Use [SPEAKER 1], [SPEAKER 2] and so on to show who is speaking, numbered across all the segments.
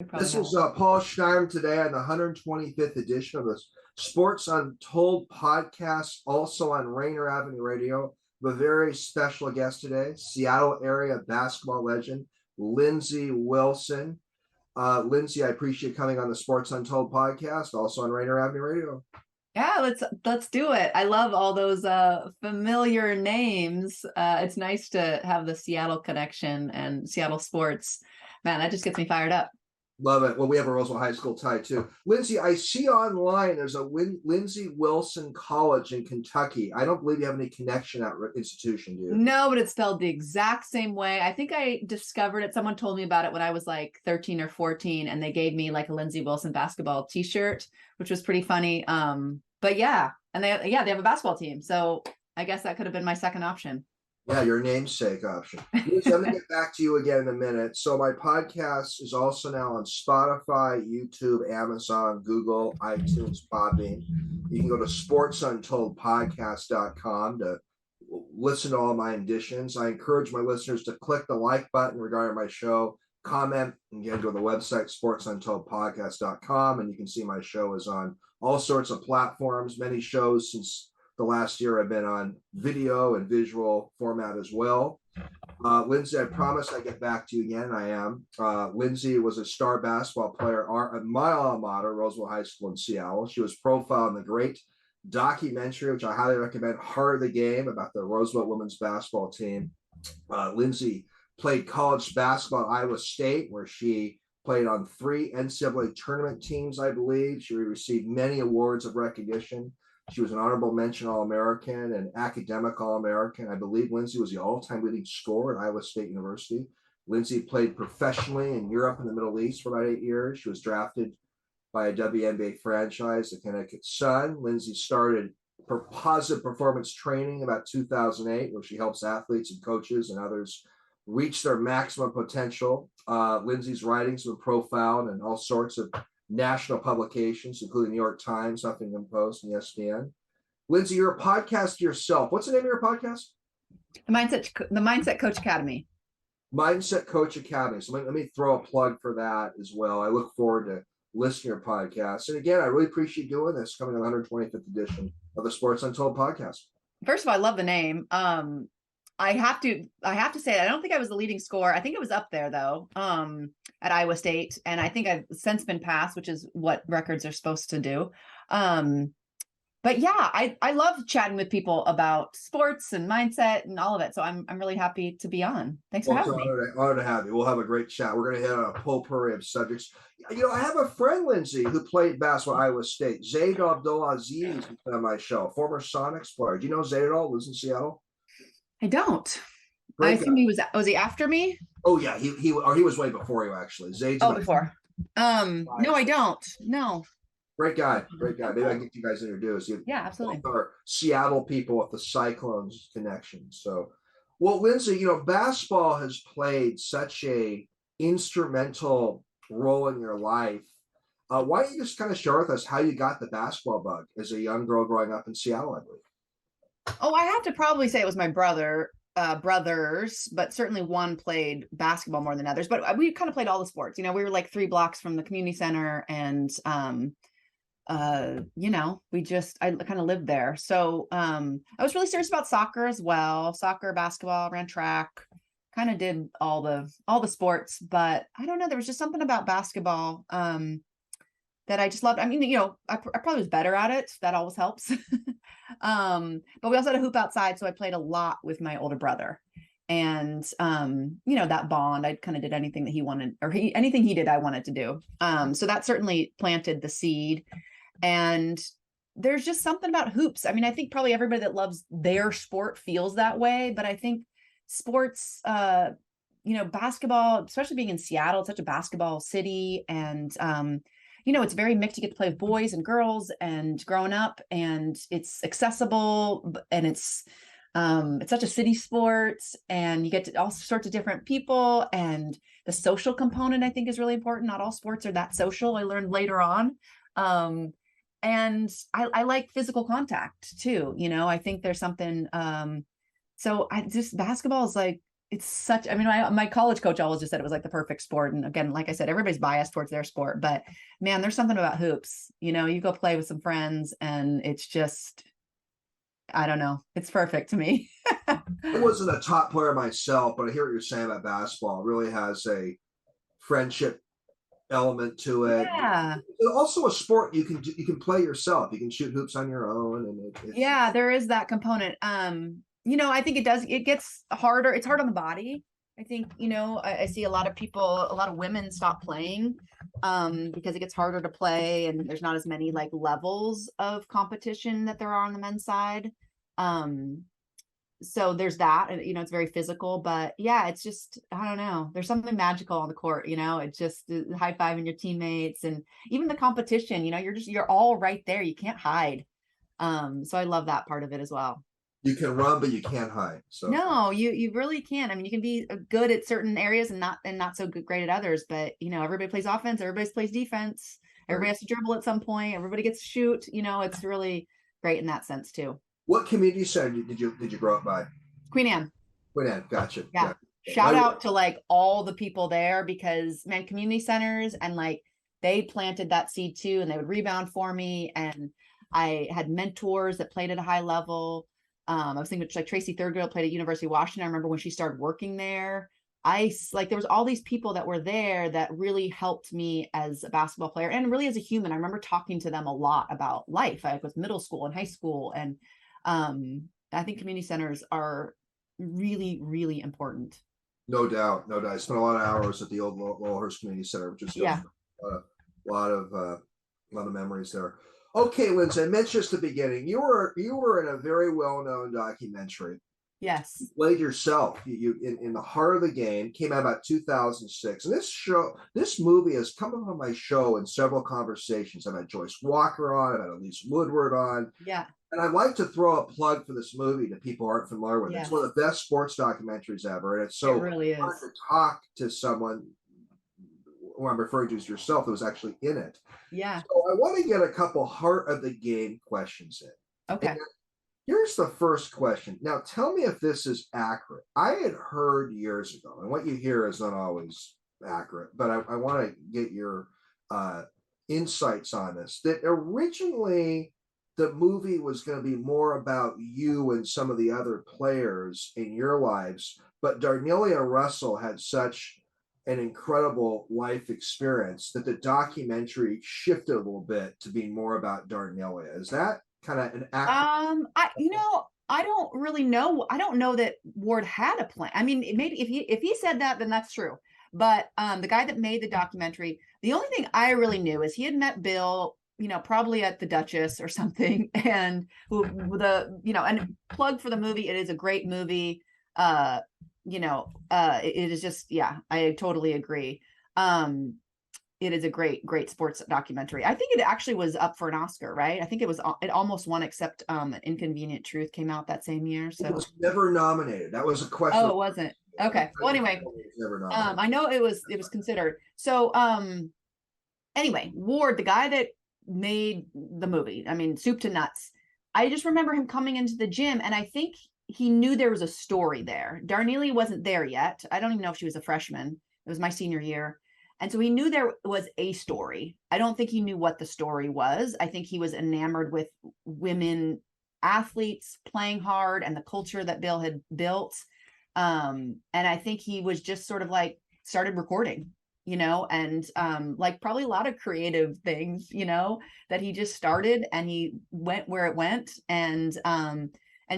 [SPEAKER 1] We probably
[SPEAKER 2] This
[SPEAKER 1] have.
[SPEAKER 2] is Paul Schneider today on the 125th edition of the Sports Untold podcast, also on Rainer Avenue Radio. We have a very special guest today, Seattle area basketball legend, Lindsey Wilson. Lindsey, I appreciate coming on the Sports Untold podcast, also on Rainer Avenue Radio.
[SPEAKER 1] Yeah, let's do it. I love all those familiar names. It's nice to have the Seattle connection and Seattle sports. Man, that just gets me fired up.
[SPEAKER 2] Love it. Well, we have a Roosevelt High School tie too. Lindsey, I see online there's a Lindsey Wilson College in Kentucky. I don't believe you have any connection at institution, do you?
[SPEAKER 1] No, but it's spelled the exact same way. I think I discovered it. Someone told me about it when I was like 13 or 14, and they gave me like a Lindsey Wilson basketball t-shirt, which was pretty funny. But yeah, and they have a basketball team. So I guess that could have been my second option.
[SPEAKER 2] Yeah, your namesake option. Lindsey, I'm going to get back to you again in a minute. So my podcast is also now on Spotify, YouTube, Amazon, Google, iTunes, Podbean. You can go to sportsuntoldpodcast.com to listen to all my editions. I encourage my listeners to click the like button regarding my show, comment, and again, go to the website, sportsuntoldpodcast.com, and you can see my show is on all sorts of platforms, many shows since the last year I've been on video and visual format as well. Lindsey, I promised I'd get back to you again, and I am. Lindsey was a star basketball player at my alma mater, Roosevelt High School in Seattle. She was profiled in the great documentary, which I highly recommend, Heart of the Game, about the Roosevelt women's basketball team. Lindsey played college basketball at Iowa State, where she played on 3 NCAA tournament teams, I believe. She received many awards of recognition. She was an honorable mention All-American and academic All-American. I believe Lindsey was the all-time leading scorer at Iowa State University. Lindsey played professionally in Europe and the Middle East for about 8 years. She was drafted by a WNBA franchise, the Connecticut Sun. Lindsey started positive performance training about 2008, where she helps athletes and coaches and others reach their maximum potential. Lindsey's writings have been profiled in all sorts of national publications, including New York Times, Huffington Post, and ESPN. Lindsey, you're a podcaster yourself. What's the name of your podcast?
[SPEAKER 1] The Mindset Coach Academy.
[SPEAKER 2] Mindset Coach Academy. So let me throw a plug for that as well. I look forward to listening to your podcast. And again, I really appreciate doing this, coming on the 125th edition of the Sports Untold podcast.
[SPEAKER 1] First of all, I love the name. I have to say, I don't think I was the leading scorer. I think it was up there though, at Iowa State. And I think I've since been passed, which is what records are supposed to do. But yeah, I love chatting with people about sports and mindset and all of it. So I'm really happy to be on. Thanks for having me.
[SPEAKER 2] Honor to have you. We'll have a great chat. We're going to hit on a potpourri of subjects. I have a friend, Lindsey, who played basketball at Iowa State. Zayd Abdulaziz has been on my show, former Sonics player. Do you know Zayd at all? Lives in Seattle.
[SPEAKER 1] I don't.
[SPEAKER 2] Great
[SPEAKER 1] I
[SPEAKER 2] guy.
[SPEAKER 1] assume was he after me?
[SPEAKER 2] Oh yeah, he was way before you actually. Zayd's
[SPEAKER 1] before. No, I don't. No.
[SPEAKER 2] Great guy. Maybe I can get you guys introduced.
[SPEAKER 1] Yeah, absolutely.
[SPEAKER 2] Are Seattle people with the Cyclones connection. So, well, Lindsey, basketball has played such a instrumental role in your life. Why don't you just kind of share with us how you got the basketball bug as a young girl growing up in Seattle, I believe?
[SPEAKER 1] Oh, I have to probably say it was my brothers, but certainly one played basketball more than others. But we kind of played all the sports. We were like 3 blocks from the community center, and I kind of lived there. So I was really serious about soccer as well. Soccer, basketball, ran track, kind of did all the sports. But I don't know, there was just something about basketball that I just loved. I mean, I probably was better at it. That always helps. But we also had a hoop outside. So I played a lot with my older brother, and, that bond, I kind of did anything that he wanted, or anything he did, I wanted to do. So that certainly planted the seed. And there's just something about hoops. I mean, I think probably everybody that loves their sport feels that way, but I think sports, basketball, especially being in Seattle, it's such a basketball city, and, it's very mixed. You get to play with boys and girls and growing up, and it's accessible, and it's such a city sport, and you get to all sorts of different people, and the social component, I think, is really important. Not all sports are that social. I learned later on. And I like physical contact too. I think there's something, so basketball is like, it's such, I mean, my college coach always just said it was like the perfect sport. And again, like I said, everybody's biased towards their sport, but man, there's something about hoops. You go play with some friends and it's just, I don't know. It's perfect to me.
[SPEAKER 2] I wasn't a top player myself, but I hear what you're saying about basketball. It really has a friendship element to it.
[SPEAKER 1] Yeah.
[SPEAKER 2] It's also a sport you can play yourself. You can shoot hoops on your own, and it's
[SPEAKER 1] Yeah, there is that component. I think it gets harder. It's hard on the body. I think, I see a lot of women stop playing because it gets harder to play and there's not as many like levels of competition that there are on the men's side. Um, so there's that, and it's very physical, but yeah, it's just, I don't know, there's something magical on the court. It's just high-fiving your teammates, and even the competition, you're all right there, you can't hide. So I love that part of it as well.
[SPEAKER 2] you can run, but you can't hide. So
[SPEAKER 1] No, you really can. I mean, you can be good at certain areas and not so great at others, but everybody plays offense, everybody plays defense, everybody has to dribble at some point, everybody gets to shoot. It's really great in that sense too.
[SPEAKER 2] what community center did you grow up by?
[SPEAKER 1] Queen Anne.
[SPEAKER 2] Queen Anne, gotcha.
[SPEAKER 1] Yeah. Shout out to like all the people there, because man, community centers, and like they planted that seed too, and they would rebound for me. And I had mentors that played at a high level. I was thinking like Tracy Thurgood played at University of Washington. I remember when she started working there. There was all these people that were there that really helped me as a basketball player and really as a human. I remember talking to them a lot about life, like with middle school and high school. And I think community centers are really, really important.
[SPEAKER 2] No doubt, no doubt. I spent a lot of hours at the old Lowellhurst Community Center, which is
[SPEAKER 1] Yeah.
[SPEAKER 2] a lot of memories there. Okay, Lindsay, I mentioned just at the beginning, you were in a very well-known documentary.
[SPEAKER 1] Yes.
[SPEAKER 2] You played yourself. You in the heart of the game. Came out about 2006, and this movie has come up on my show in several conversations. I've had Joyce Walker on, I've had Elise Woodward on.
[SPEAKER 1] Yeah.
[SPEAKER 2] And I'd like to throw a plug for this movie to people who aren't familiar with it.
[SPEAKER 1] Yeah.
[SPEAKER 2] It's one of the best sports documentaries ever. And it's
[SPEAKER 1] It
[SPEAKER 2] so
[SPEAKER 1] really
[SPEAKER 2] hard
[SPEAKER 1] is.
[SPEAKER 2] to talk to someone who I'm referring to as yourself that was actually in it.
[SPEAKER 1] Yeah.
[SPEAKER 2] So I want to get a couple heart of the game questions in.
[SPEAKER 1] Okay.
[SPEAKER 2] And here's the first question. Now, tell me if this is accurate. I had heard years ago, and what you hear is not always accurate, but I want to get your insights on this, that originally the movie was going to be more about you and some of the other players in your lives, but Darnelia Russell had such an incredible life experience that the documentary shifted a little bit to being more about Darnelia. Is that kind of an accurate?
[SPEAKER 1] I don't really know. I don't know that Ward had a plan. I mean, maybe if he said that, then that's true. But the guy that made the documentary, the only thing I really knew is he had met Bill, probably at the Duchess or something, and and plug for the movie. It is a great movie. It is just, yeah, I totally agree. It is a great, great sports documentary. I think it actually was up for an Oscar, right? I think it almost won, except Inconvenient Truth came out that same year. So
[SPEAKER 2] It was never nominated. That was a question.
[SPEAKER 1] Oh, it wasn't. Okay. Well, anyway, I know it was considered. So anyway, Ward, the guy that made the movie, I mean, soup to nuts. I just remember him coming into the gym, and I think he knew there was a story there. Darnelia wasn't there yet. I don't even know if she was a freshman. It was my senior year. And so he knew there was a story. I don't think he knew what the story was. I think he was enamored with women athletes playing hard and the culture that Bill had built. And I think he was just sort of like started recording, and like probably a lot of creative things, that he just started, and he went where it went. And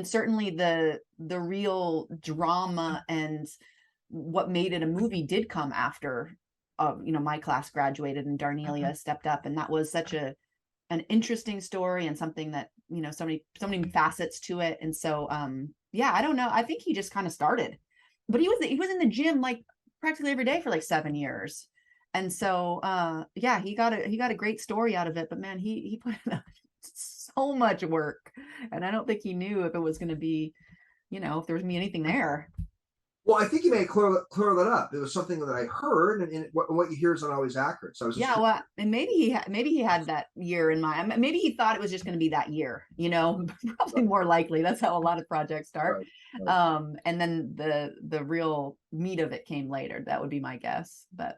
[SPEAKER 1] certainly the real drama and what made it a movie did come after my class graduated and Darnelia stepped up, and that was such an interesting story and something that so many facets to it. And so yeah, I don't know, I think he just kind of started, but he was in the gym like practically every day for like 7 years. And so yeah, he got a great story out of it, but man, he put in so much work, and I don't think he knew if it was going to be, if there was gonna be anything there.
[SPEAKER 2] Well, I think you may clear that up. It was something that I heard, and what you hear is not always accurate. So I was just
[SPEAKER 1] Yeah,
[SPEAKER 2] curious.
[SPEAKER 1] well, and maybe he had that year in mind. Maybe he thought it was just going to be that year, probably more likely. That's how a lot of projects start.
[SPEAKER 2] Right, right.
[SPEAKER 1] And then the real meat of it came later. That would be my guess. But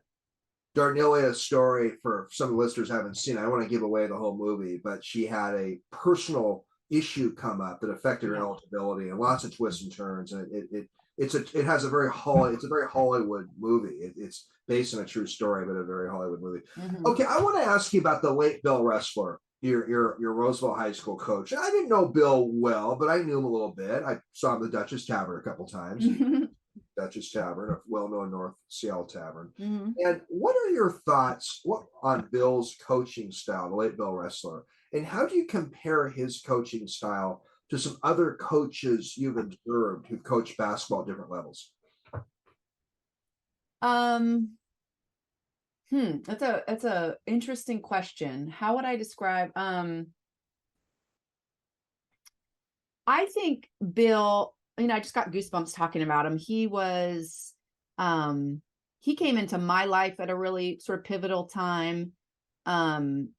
[SPEAKER 2] Darnelia's story, for some of the listeners who haven't seen it, I don't want to give away the whole movie, but she had a personal issue come up that affected her
[SPEAKER 1] yeah.
[SPEAKER 2] eligibility, and lots of twists and turns. And it has a very it's a very Hollywood movie. It's based on a true story, but a very Hollywood movie.
[SPEAKER 1] Mm-hmm.
[SPEAKER 2] Okay, I want to ask you about the late Bill Wrestler, your Roosevelt High School coach. I didn't know Bill well, but I knew him a little bit. I saw him at the Duchess Tavern a couple times. Duchess Tavern, a well-known North Seattle tavern.
[SPEAKER 1] Mm-hmm.
[SPEAKER 2] And what are your thoughts on Bill's coaching style, the late Bill Wrestler, and how do you compare his coaching style to some other coaches you've observed who've coached basketball at different levels?
[SPEAKER 1] Um, that's a interesting question. How would I describe? I think Bill, I just got goosebumps talking about him. He came into my life at a really sort of pivotal time. Um,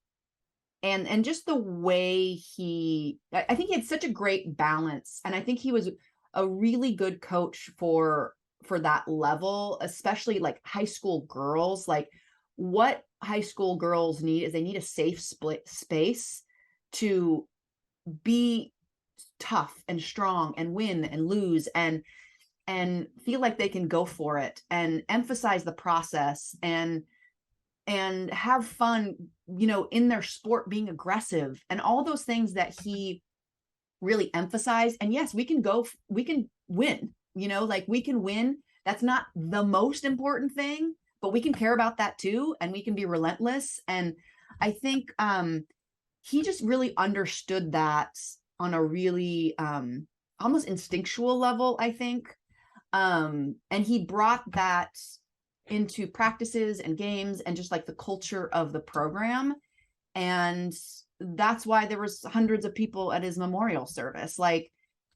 [SPEAKER 1] and just the way I think he had such a great balance. And I think he was a really good coach for that level, especially like high school girls. Like what high school girls need is they need a safe split space to be tough and strong and win and lose and feel like they can go for it and emphasize the process and have fun, in their sport, being aggressive and all those things that he really emphasized. And yes, we can win, like we can win. That's not the most important thing, but we can care about that too. And we can be relentless. And I think he just really understood that on a really almost instinctual level, I think. And he brought that into practices and games and just like the culture of the program. And that's why there was hundreds of people at his memorial service. Like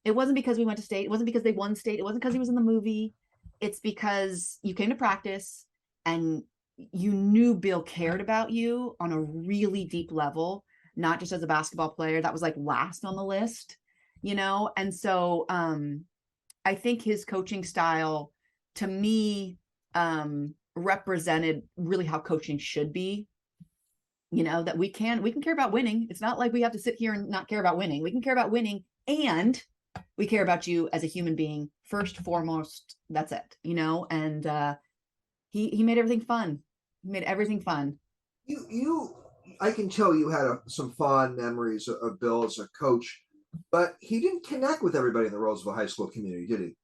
[SPEAKER 1] it wasn't because we went to state, it wasn't because they won state, it wasn't because he was in the movie. It's because you came to practice and you knew Bill cared about you on a really deep level, not just as a basketball player. That was like last on the list, And so I think his coaching style to me represented really how coaching should be. That we can care about winning. It's not like we have to sit here and not care about winning. We can care about winning, and we care about you as a human being first, foremost. That's it, and he made everything fun. He made everything fun.
[SPEAKER 2] You I can tell you had some fond memories of Bill as a coach, but he didn't connect with everybody in the Roosevelt High School community, did he?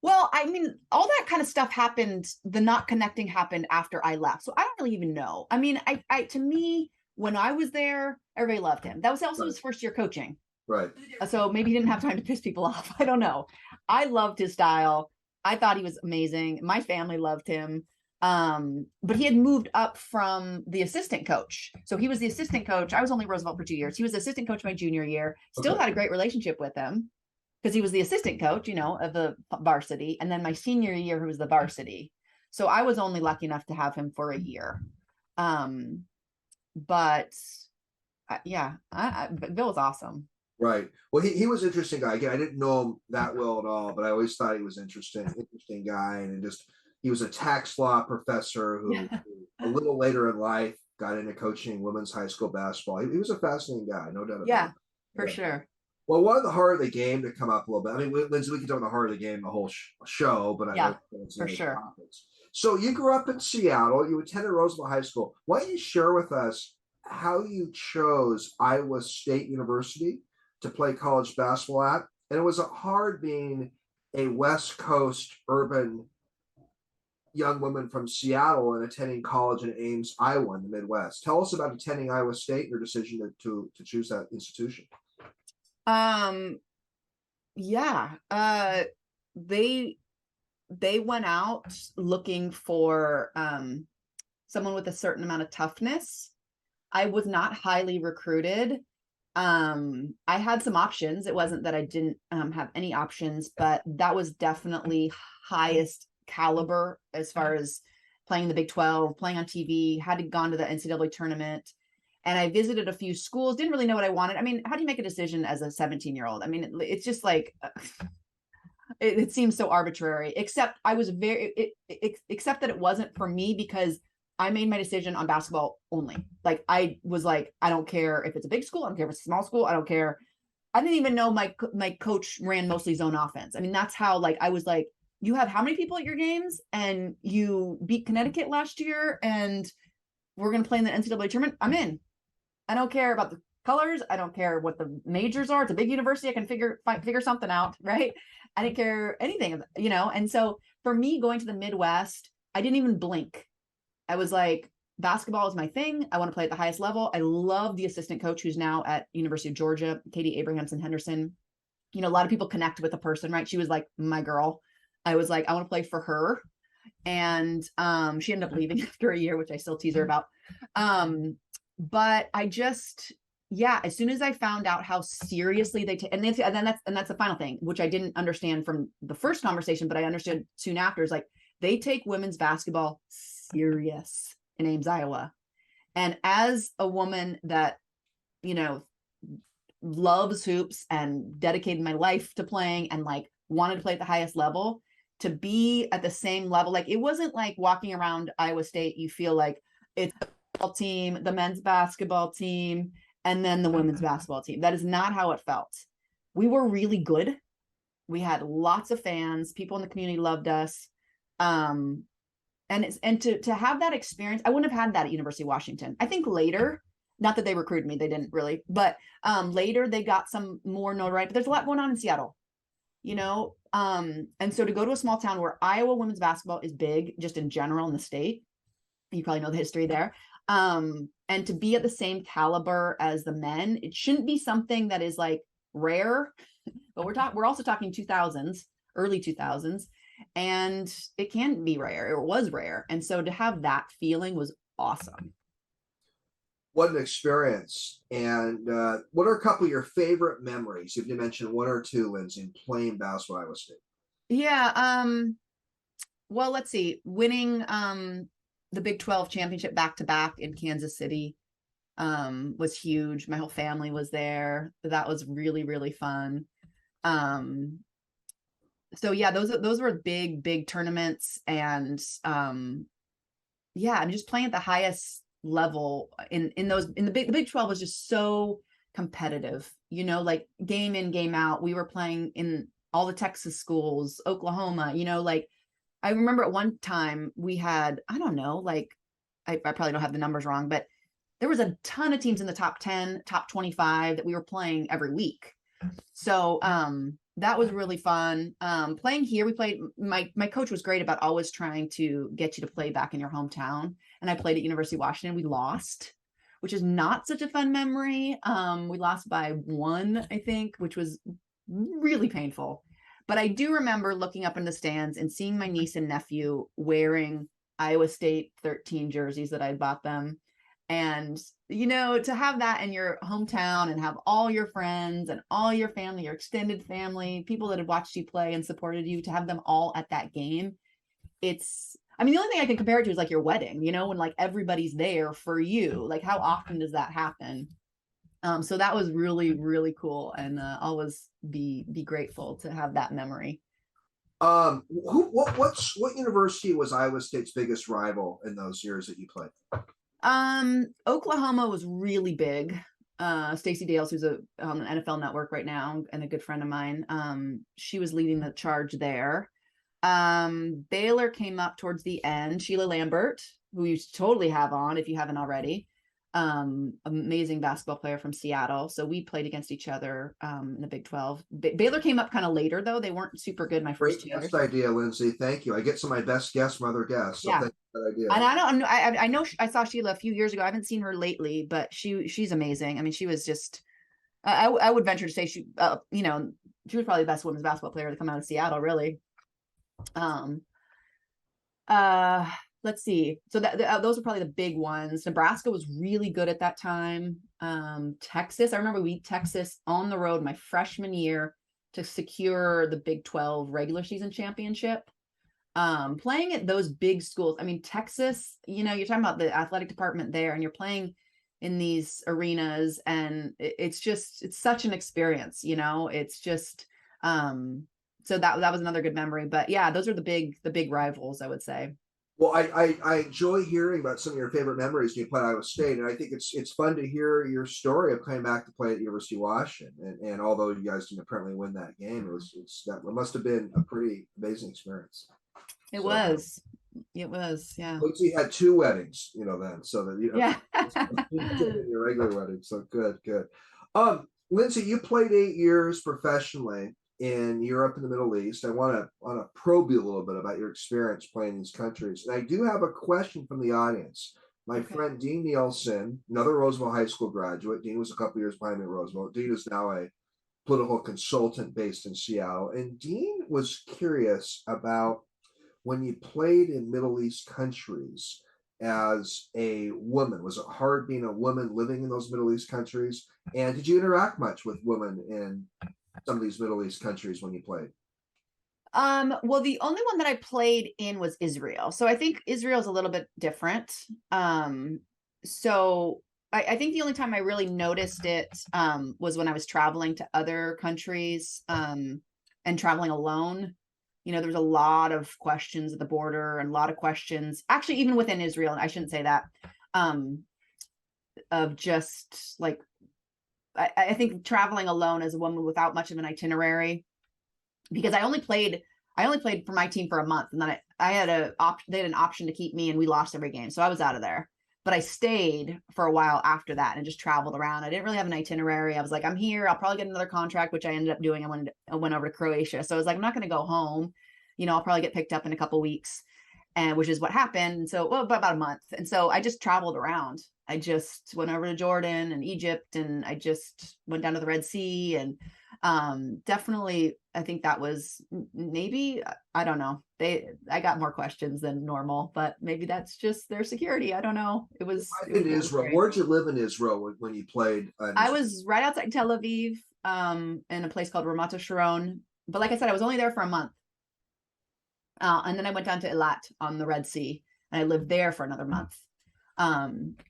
[SPEAKER 1] Well, I mean, all that kind of stuff happened. The not connecting happened after I left. So I don't really even know. I mean, to me, when I was there, everybody loved him. That was also his first year coaching.
[SPEAKER 2] Right.
[SPEAKER 1] So maybe he didn't have time to piss people off. I don't know. I loved his style. I thought he was amazing. My family loved him. But he had moved up from the assistant coach. So he was the assistant coach. I was only Roosevelt for 2 years. He was the assistant coach my junior year. Still had a great relationship with him because he was the assistant coach, of the varsity. And then my senior year, he was the varsity. So I was only lucky enough to have him for a year. But yeah, Bill was awesome.
[SPEAKER 2] Right. Well, he was an interesting guy. Again, I didn't know him that well at all, but I always thought he was interesting guy. And just, he was a tax law professor who a little later in life got into coaching women's high school basketball. He was a fascinating guy, no doubt about it.
[SPEAKER 1] Yeah, for sure.
[SPEAKER 2] Well, one of the heart of the game to come up a little bit. I mean, Lindsey, we can talk about the heart of the game the whole show, but
[SPEAKER 1] yeah, for sure.
[SPEAKER 2] Topics. So you grew up in Seattle. You attended Roosevelt High School. Why don't you share with us how you chose Iowa State University to play college basketball at? And it was hard being a West Coast urban young woman from Seattle and attending college in Ames, Iowa, in the Midwest. Tell us about attending Iowa State and your decision to choose that institution.
[SPEAKER 1] Yeah. They went out looking for someone with a certain amount of toughness. I was not highly recruited. I had some options. It wasn't that I didn't have any options, but that was definitely highest caliber as far as playing the Big 12, playing on TV, had to gone to the NCAA tournament. And I visited a few schools, didn't really know what I wanted. I mean, how do you make a decision as a 17-year-old? I mean, it's just like, it seems so arbitrary, except I was except that it wasn't for me because I made my decision on basketball only. Like I was like, I don't care if it's a big school. I don't care if it's a small school. I don't care. I didn't even know my coach ran mostly zone offense. I mean, that's how like I was like, you have how many people at your games and you beat Connecticut last year and we're going to play in the NCAA tournament. I'm in. I don't care about the colors. I don't care what the majors are. It's a big university. I can figure something out. Right. I didn't care anything, you know? And so for me going to the Midwest, I didn't even blink. I was like, basketball is my thing. I want to play at the highest level. I love the assistant coach who's now at University of Georgia, Katie Abrahamson Henderson. You know, a lot of people connect with the person, right? She was like my girl. I was like, I want to play for her. And she ended up leaving after a year, which I still tease her about. But I just, yeah, as soon as I found out how seriously they take, and then that's the final thing, which I didn't understand from the first conversation, but I understood soon after, is like they take women's basketball serious in Ames, Iowa. And as a woman that, you know, loves hoops and dedicated my life to playing and like wanted to play at the highest level, to be at the same level, like it wasn't like walking around Iowa State, you feel like it's the team, the men's basketball team, and then the women's basketball team. That is not how it felt. We were really good. We had lots of fans. People in the community loved us. And to have that experience, I wouldn't have had that at University of Washington. I think later, not that they recruited me, they didn't really, but later they got some more notoriety. But there's a lot going on in Seattle, you know. And so to go to a small town where Iowa women's basketball is big, just in general in the state, you probably know the history there. And to be at the same caliber as the men, it shouldn't be something that is like rare, but we're also talking 2000s, early 2000s, and it can be rare. It was rare. And so to have that feeling was awesome.
[SPEAKER 2] What an experience. And what are a couple of your favorite memories? If you mentioned one or two, Lindsey, playing basketball at Iowa State.
[SPEAKER 1] Yeah. Well, let's see. Winning the Big 12 championship back to back in Kansas City was huge. My whole family was there. That was really, really fun. So yeah, those were big tournaments. And yeah, I'm just playing at the highest level in the Big 12 was just so competitive, you know, like game in, game out. We were playing in all the Texas schools, Oklahoma, you know, like I remember at one time we had, I don't know, like I probably don't have the numbers wrong, but there was a ton of teams in the top 10, top 25 that we were playing every week. So that was really fun. Playing here, we played, my coach was great about always trying to get you to play back in your hometown. And I played at University of Washington. We lost, which is not such a fun memory. We lost by 1, I think, which was really painful. But I do remember looking up in the stands and seeing my niece and nephew wearing Iowa State 13 jerseys that I bought them. And, you know, to have that in your hometown and have all your friends and all your family, your extended family, people that had watched you play and supported you, to have them all at that game. I mean, the only thing I can compare it to is like your wedding, you know, when like everybody's there for you. Like how often does that happen? So that was really, really cool, and always be grateful to have that memory.
[SPEAKER 2] What university was Iowa State's biggest rival in those years that you played?
[SPEAKER 1] Oklahoma was really big. Stacey Dales, who's on an NFL Network right now and a good friend of mine, she was leading the charge there. Baylor came up towards the end. Sheila Lambert, who you totally have on if you haven't already. Amazing basketball player from Seattle. So we played against each other in the Big 12. Baylor came up kind of later, though. They weren't super good my first 2 years.
[SPEAKER 2] Best idea, Lindsey. Thank you. I get some of my best guests from other guests. So
[SPEAKER 1] yeah.
[SPEAKER 2] Thank you for that idea.
[SPEAKER 1] And I know I saw Sheila a few years ago. I haven't seen her lately, but she's amazing. I mean, she was just, I would venture to say she, you know, she was probably the best women's basketball player to come out of Seattle, really. let's see. So those are probably the big ones. Nebraska was really good at that time. Texas, I remember we beat Texas on the road my freshman year to secure the Big 12 regular season championship. Playing at those big schools. I mean, Texas, you're talking about the athletic department there, and you're playing in these arenas, and it's such an experience, it's just, so that was another good memory. But yeah, those are the big rivals, I would say.
[SPEAKER 2] Well, I enjoy hearing about some of your favorite memories when you play at Iowa State, and I think it's fun to hear your story of coming back to play at University of Washington. And although you guys didn't apparently win that game, it must have been a pretty amazing experience.
[SPEAKER 1] It was, yeah.
[SPEAKER 2] Lindsey had 2 weddings, then, so that
[SPEAKER 1] yeah,
[SPEAKER 2] your regular wedding. So good. Lindsey, you played 8 years professionally in Europe and the Middle East. I want to probe you a little bit about your experience playing these countries. And I do have a question from the audience. My friend Dean Nielsen, another Roosevelt High School graduate. Dean was a couple years behind me at Roosevelt. Dean is now a political consultant based in Seattle. And Dean was curious about when you played in Middle East countries as a woman. Was it hard being a woman living in those Middle East countries? And did you interact much with women in some of these Middle East countries when you played?
[SPEAKER 1] Well, the only one that I played in was Israel. So I think Israel is a little bit different. So I think the only time I really noticed it was when I was traveling to other countries and traveling alone. There was a lot of questions at the border and a lot of questions, actually, even within Israel. I shouldn't say that, of just like, I think traveling alone as a woman without much of an itinerary, because I only played for my team for a month, and then they had an option to keep me, and we lost every game. So I was out of there. But I stayed for a while after that and just traveled around. I didn't really have an itinerary. I was like, I'm here. I'll probably get another contract, which I ended up doing. I went over to Croatia. So I was like, I'm not going to go home. I'll probably get picked up in a couple of weeks, and which is what happened. And so, about a month. And so I just traveled around. I just went over to Jordan and Egypt, and I just went down to the Red Sea. And definitely, I think that was maybe, I don't know. I got more questions than normal, but maybe that's just their security. I don't know. It was
[SPEAKER 2] in Israel. Where'd you live in Israel when you played?
[SPEAKER 1] I was right outside Tel Aviv, in a place called Ramat Sharon. But like I said, I was only there for a month. And then I went down to Eilat on the Red Sea, and I lived there for another month.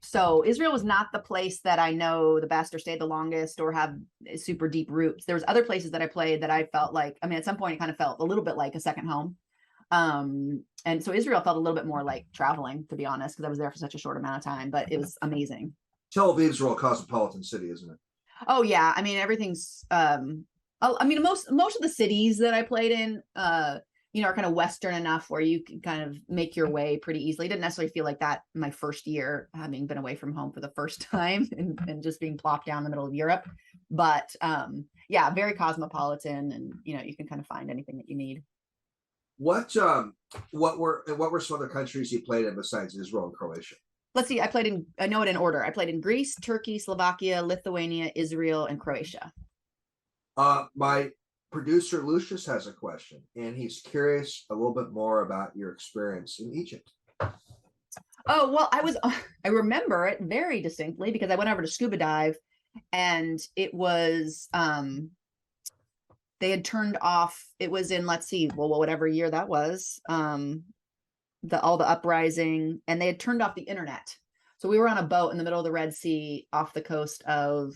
[SPEAKER 1] So Israel was not the place that I know the best or stayed the longest or have super deep roots. There was other places that I played that I felt like, at some point it kind of felt a little bit like a second home. And so Israel felt a little bit more like traveling, to be honest, because I was there for such a short amount of time, but it was amazing.
[SPEAKER 2] Tel Aviv's a real cosmopolitan city, isn't it?
[SPEAKER 1] Oh yeah. Everything's, most of the cities that I played in, are kind of Western enough where you can kind of make your way pretty easily. Didn't necessarily feel like that my first year, having been away from home for the first time and just being plopped down in the middle of Europe. But yeah, very cosmopolitan, and you can kind of find anything that you need.
[SPEAKER 2] What were some other countries you played in besides Israel and Croatia?
[SPEAKER 1] Let's see. I know it in order. I played in Greece, Turkey, Slovakia, Lithuania, Israel, and Croatia.
[SPEAKER 2] My producer Lucius has a question, and he's curious a little bit more about your experience in Egypt.
[SPEAKER 1] Oh, well, I remember it very distinctly because I went over to scuba dive, and it was, they had turned off, it was in, let's see, well, whatever year that was, all the uprising, and they had turned off the internet. So we were on a boat in the middle of the Red Sea off the coast of,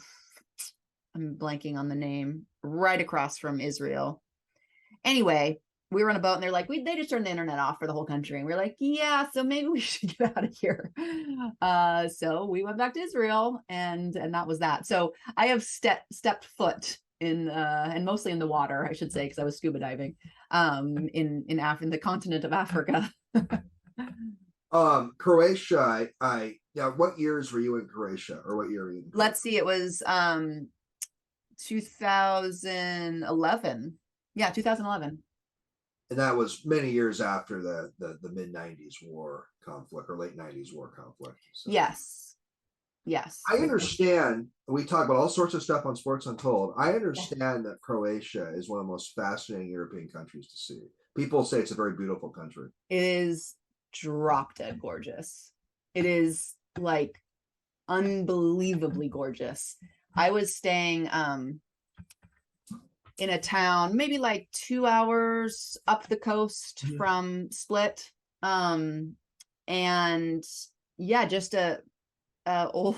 [SPEAKER 1] I'm blanking on the name, right across from Israel. Anyway, we were on a boat, and they're like, they just turned the internet off for the whole country. And we're like, yeah, so maybe we should get out of here. So we went back to Israel, and that was that. So I have stepped foot in, and mostly in the water, I should say, because I was scuba diving, in the continent of Africa.
[SPEAKER 2] Croatia, what years were you in Croatia, or what year were you in Croatia?
[SPEAKER 1] Let's see, it was 2011. Yeah, 2011.
[SPEAKER 2] And that was many years after the mid-90s war conflict, or late 90s war conflict. So.
[SPEAKER 1] Yes.
[SPEAKER 2] I understand, we talk about all sorts of stuff on Sports Untold. I understand that Croatia is one of the most fascinating European countries to see. People say it's a very beautiful country.
[SPEAKER 1] It is drop dead gorgeous. It is like unbelievably gorgeous. I was staying in a town maybe like 2 hours up the coast from Split. And yeah, just a old,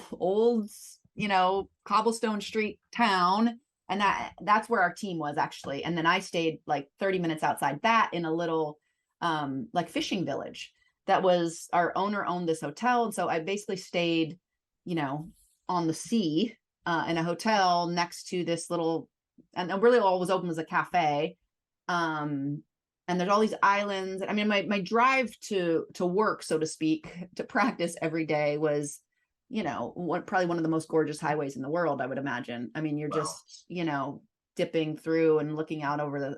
[SPEAKER 1] cobblestone street town. And that's where our team was actually. And then I stayed like 30 minutes outside that in a little like fishing village. That was, our owner owned this hotel. And so I basically stayed, on the sea in a hotel next to this little, and really all was open was a cafe. And there's all these islands. I mean, my drive to work, so to speak, to practice every day was, probably one of the most gorgeous highways in the world, I would imagine. I mean, you're just, dipping through and looking out over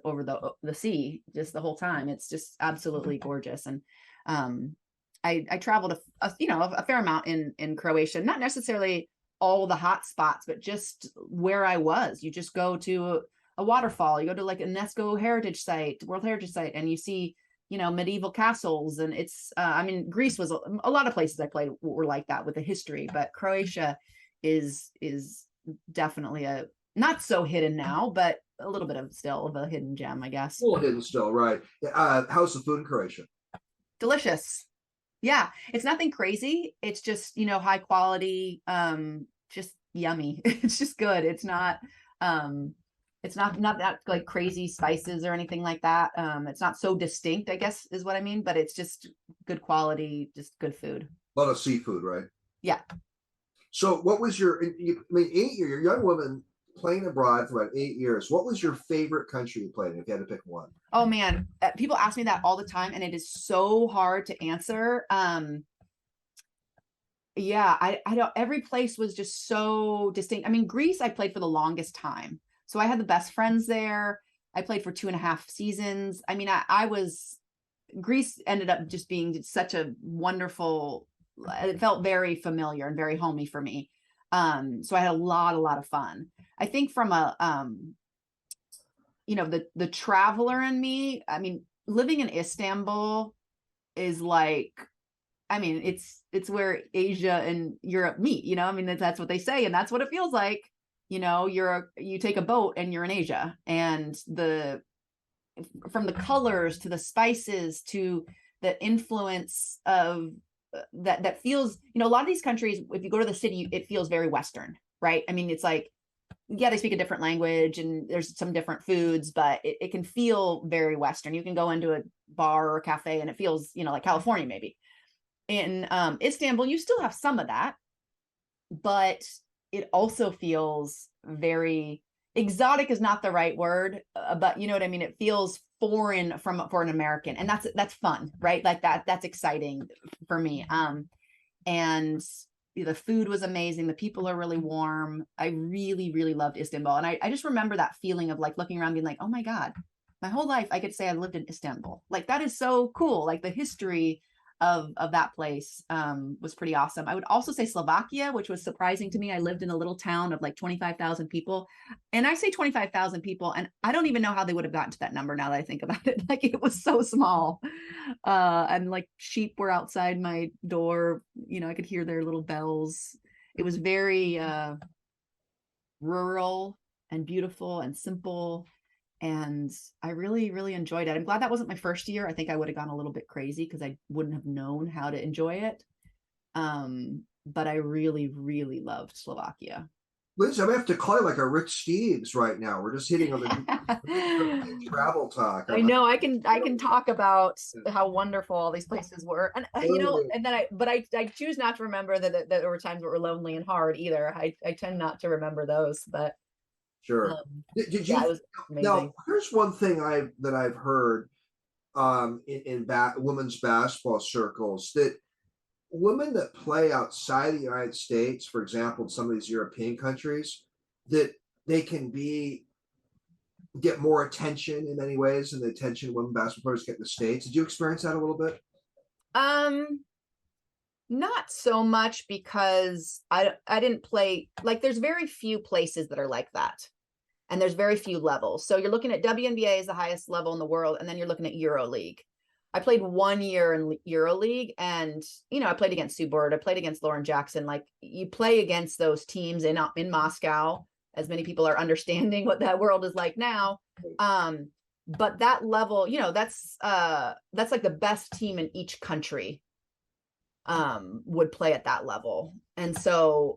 [SPEAKER 1] the sea just the whole time. It's just absolutely gorgeous. And I traveled a fair amount in Croatia, not necessarily all the hot spots, but just where I was. You just go to a waterfall, you go to like a UNESCO World Heritage Site, and you see, medieval castles. And it's, Greece was a lot of places I played were like that with the history, but Croatia is definitely a not so hidden now, but a little bit of still of a hidden gem, I guess.
[SPEAKER 2] A little hidden still, right? How's the food in Croatia?
[SPEAKER 1] Delicious. Yeah, it's nothing crazy. It's just, high quality, just yummy. It's just good. It's not that like crazy spices or anything like that. It's not so distinct, I guess is what I mean, but it's just good quality, just good food.
[SPEAKER 2] A lot of seafood, right?
[SPEAKER 1] Yeah.
[SPEAKER 2] So what was your, 8 years, you're a young woman playing abroad for about 8 years. What was your favorite country you played in, if you had to pick one?
[SPEAKER 1] Oh man, people ask me that all the time, and it is so hard to answer. Yeah, I don't, every place was just so distinct. I mean, Greece, I played for the longest time. So I had the best friends there. I played for 2.5 seasons. I mean, Greece ended up just being such a wonderful, it felt very familiar and very homey for me. So I had a lot of fun. I think from a, the traveler in me, I mean, living in Istanbul is like, I mean, it's where Asia and Europe meet, I mean, that's what they say. And that's what it feels like. You take a boat and you're in Asia, and from the colors to the spices to the influence of that feels, a lot of these countries, if you go to the city, it feels very Western, right? I mean, it's like, yeah, they speak a different language and there's some different foods, but it can feel very Western. You can go into a bar or a cafe and it feels, like California, maybe. In Istanbul, you still have some of that, but it also feels very exotic is not the right word, but you know what I mean? It feels foreign for an American, and that's fun, right? Like that's exciting for me. And the food was amazing. The people are really warm. I really loved Istanbul. And I just remember that feeling of like looking around being like, oh my God, my whole life I could say I lived in Istanbul. Like that is so cool. Like the history of that place was pretty awesome. I would also say Slovakia, which was surprising to me. I lived in a little town of like 25,000 people. And I say 25,000 people, and I don't even know how they would have gotten to that number now that I think about it. Like it was so small. And like sheep were outside my door. I could hear their little bells. It was very rural and beautiful and simple. And I really enjoyed it. I'm glad that wasn't my first year. I think I would have gone a little bit crazy because I wouldn't have known how to enjoy it. But I really loved Slovakia.
[SPEAKER 2] Liz, I'm gonna have to call you like a Rick Steves right now. We're just hitting on the travel talk.
[SPEAKER 1] I know I can talk about how wonderful all these places were, and and then I choose not to remember that there were times that were lonely and hard either. I tend not to remember those, but.
[SPEAKER 2] Sure. Did you?
[SPEAKER 1] Yeah, it was amazing.
[SPEAKER 2] Now, here's one thing I've heard in women's basketball circles, that women that play outside the United States, for example, in some of these European countries, that they can get more attention in many ways than the attention women basketball players get in the States. Did you experience that a little bit?
[SPEAKER 1] Not so much, because I didn't play, like there's very few places that are like that. And there's very few levels. So you're looking at WNBA is the highest level in the world, and then you're looking at EuroLeague. I played 1 year in EuroLeague, and I played against Sue Bird. I played against Lauren Jackson. Like, you play against those teams in Moscow, as many people are understanding what that world is like now. But that level, that's like the best team in each country would play at that level. And so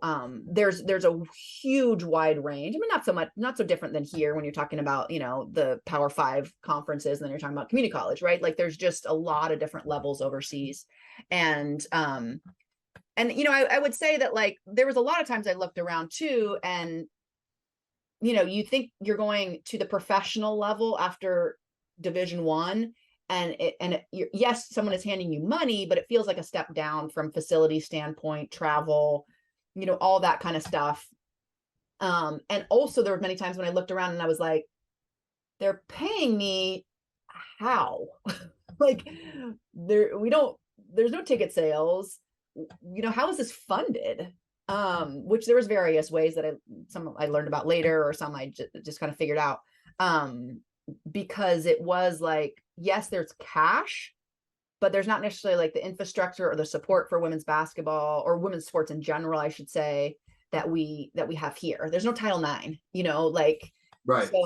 [SPEAKER 1] there's a huge wide range. I mean, not so different than here when you're talking about, the Power 5 conferences, and then you're talking about community college, right? Like, there's just a lot of different levels overseas. And I would say that, like, there was a lot of times I looked around too, and you think you're going to the professional level after Division 1, and yes, someone is handing you money, but it feels like a step down from facility standpoint, travel, all that kind of stuff. And also, there were many times when I looked around and I was like, they're paying me how? Like, there's no ticket sales. How is this funded? Which there was various ways that some I learned about later, or some I just kind of figured out. Because it was like, yes, there's cash, but there's not necessarily like the infrastructure or the support for women's basketball, or women's sports in general, I should say, that we have here. There's no Title IX, like,
[SPEAKER 2] Right.
[SPEAKER 1] So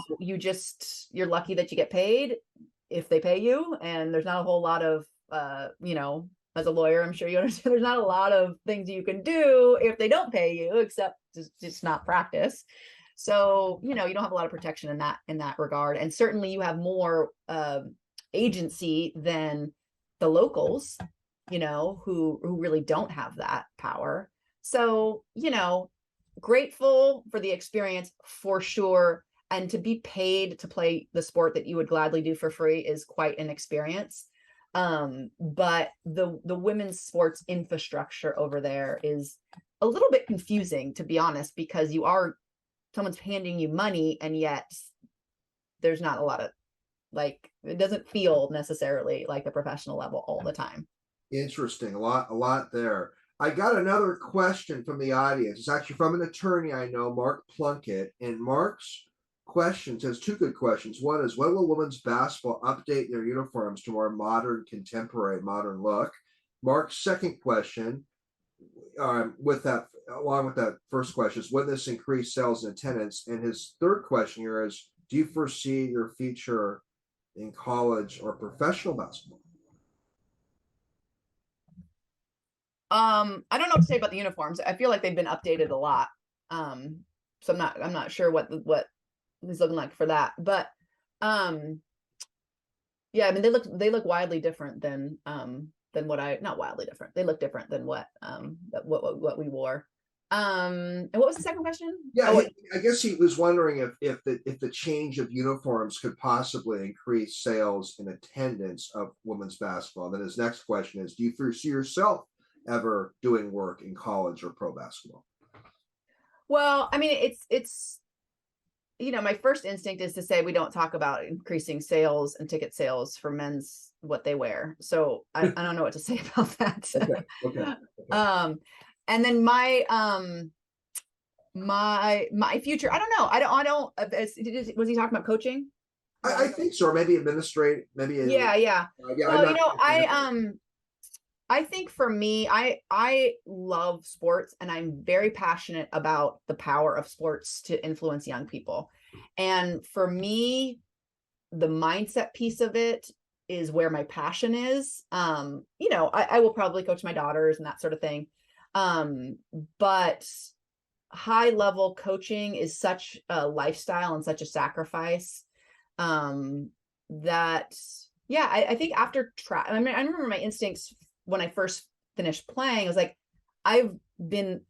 [SPEAKER 1] you're lucky that you get paid if they pay you. And there's not a whole lot of, as a lawyer, I'm sure you understand, there's not a lot of things you can do if they don't pay you, except just not practice. So, you don't have a lot of protection in that regard. And certainly you have more agency than the locals, who really don't have that power. So, grateful for the experience for sure. And to be paid to play the sport that you would gladly do for free is quite an experience. But the women's sports infrastructure over there is a little bit confusing, to be honest, because someone's handing you money, and yet there's not a lot of, like, it doesn't feel necessarily like the professional level all the time.
[SPEAKER 2] Interesting. A lot there. I got another question from the audience. It's actually from an attorney I know, Mark Plunkett. And Mark's question says two good questions. One is, when will women's basketball update their uniforms to more modern, contemporary, modern look? Mark's second question, along with that first question, is, when this increase sales and attendance? And his third question here is, do you foresee your future in college or professional basketball?
[SPEAKER 1] I don't know what to say about the uniforms. I feel like they've been updated a lot. So I'm not sure what is looking like for that. But yeah, I mean, they look wildly different than not wildly different. They look different than what we wore. And what was the second question?
[SPEAKER 2] Yeah, I guess he was wondering if the change of uniforms could possibly increase sales and attendance of women's basketball. Then his next question is, do you foresee yourself ever doing work in college or pro basketball?
[SPEAKER 1] Well, I mean, it's my first instinct is to say we don't talk about increasing sales and ticket sales for men's what they wear. So I don't know what to say about that.
[SPEAKER 2] Okay.
[SPEAKER 1] And then my future, I don't know. I don't. Was he talking about coaching?
[SPEAKER 2] I think so, or maybe administrate. Maybe.
[SPEAKER 1] Yeah. Well, I think for me, I love sports, and I'm very passionate about the power of sports to influence young people. And for me, the mindset piece of it is where my passion is. I will probably coach my daughters and that sort of thing. But high level coaching is such a lifestyle and such a sacrifice that, yeah, I think after I remember my instincts when I first finished playing. I was like, I've been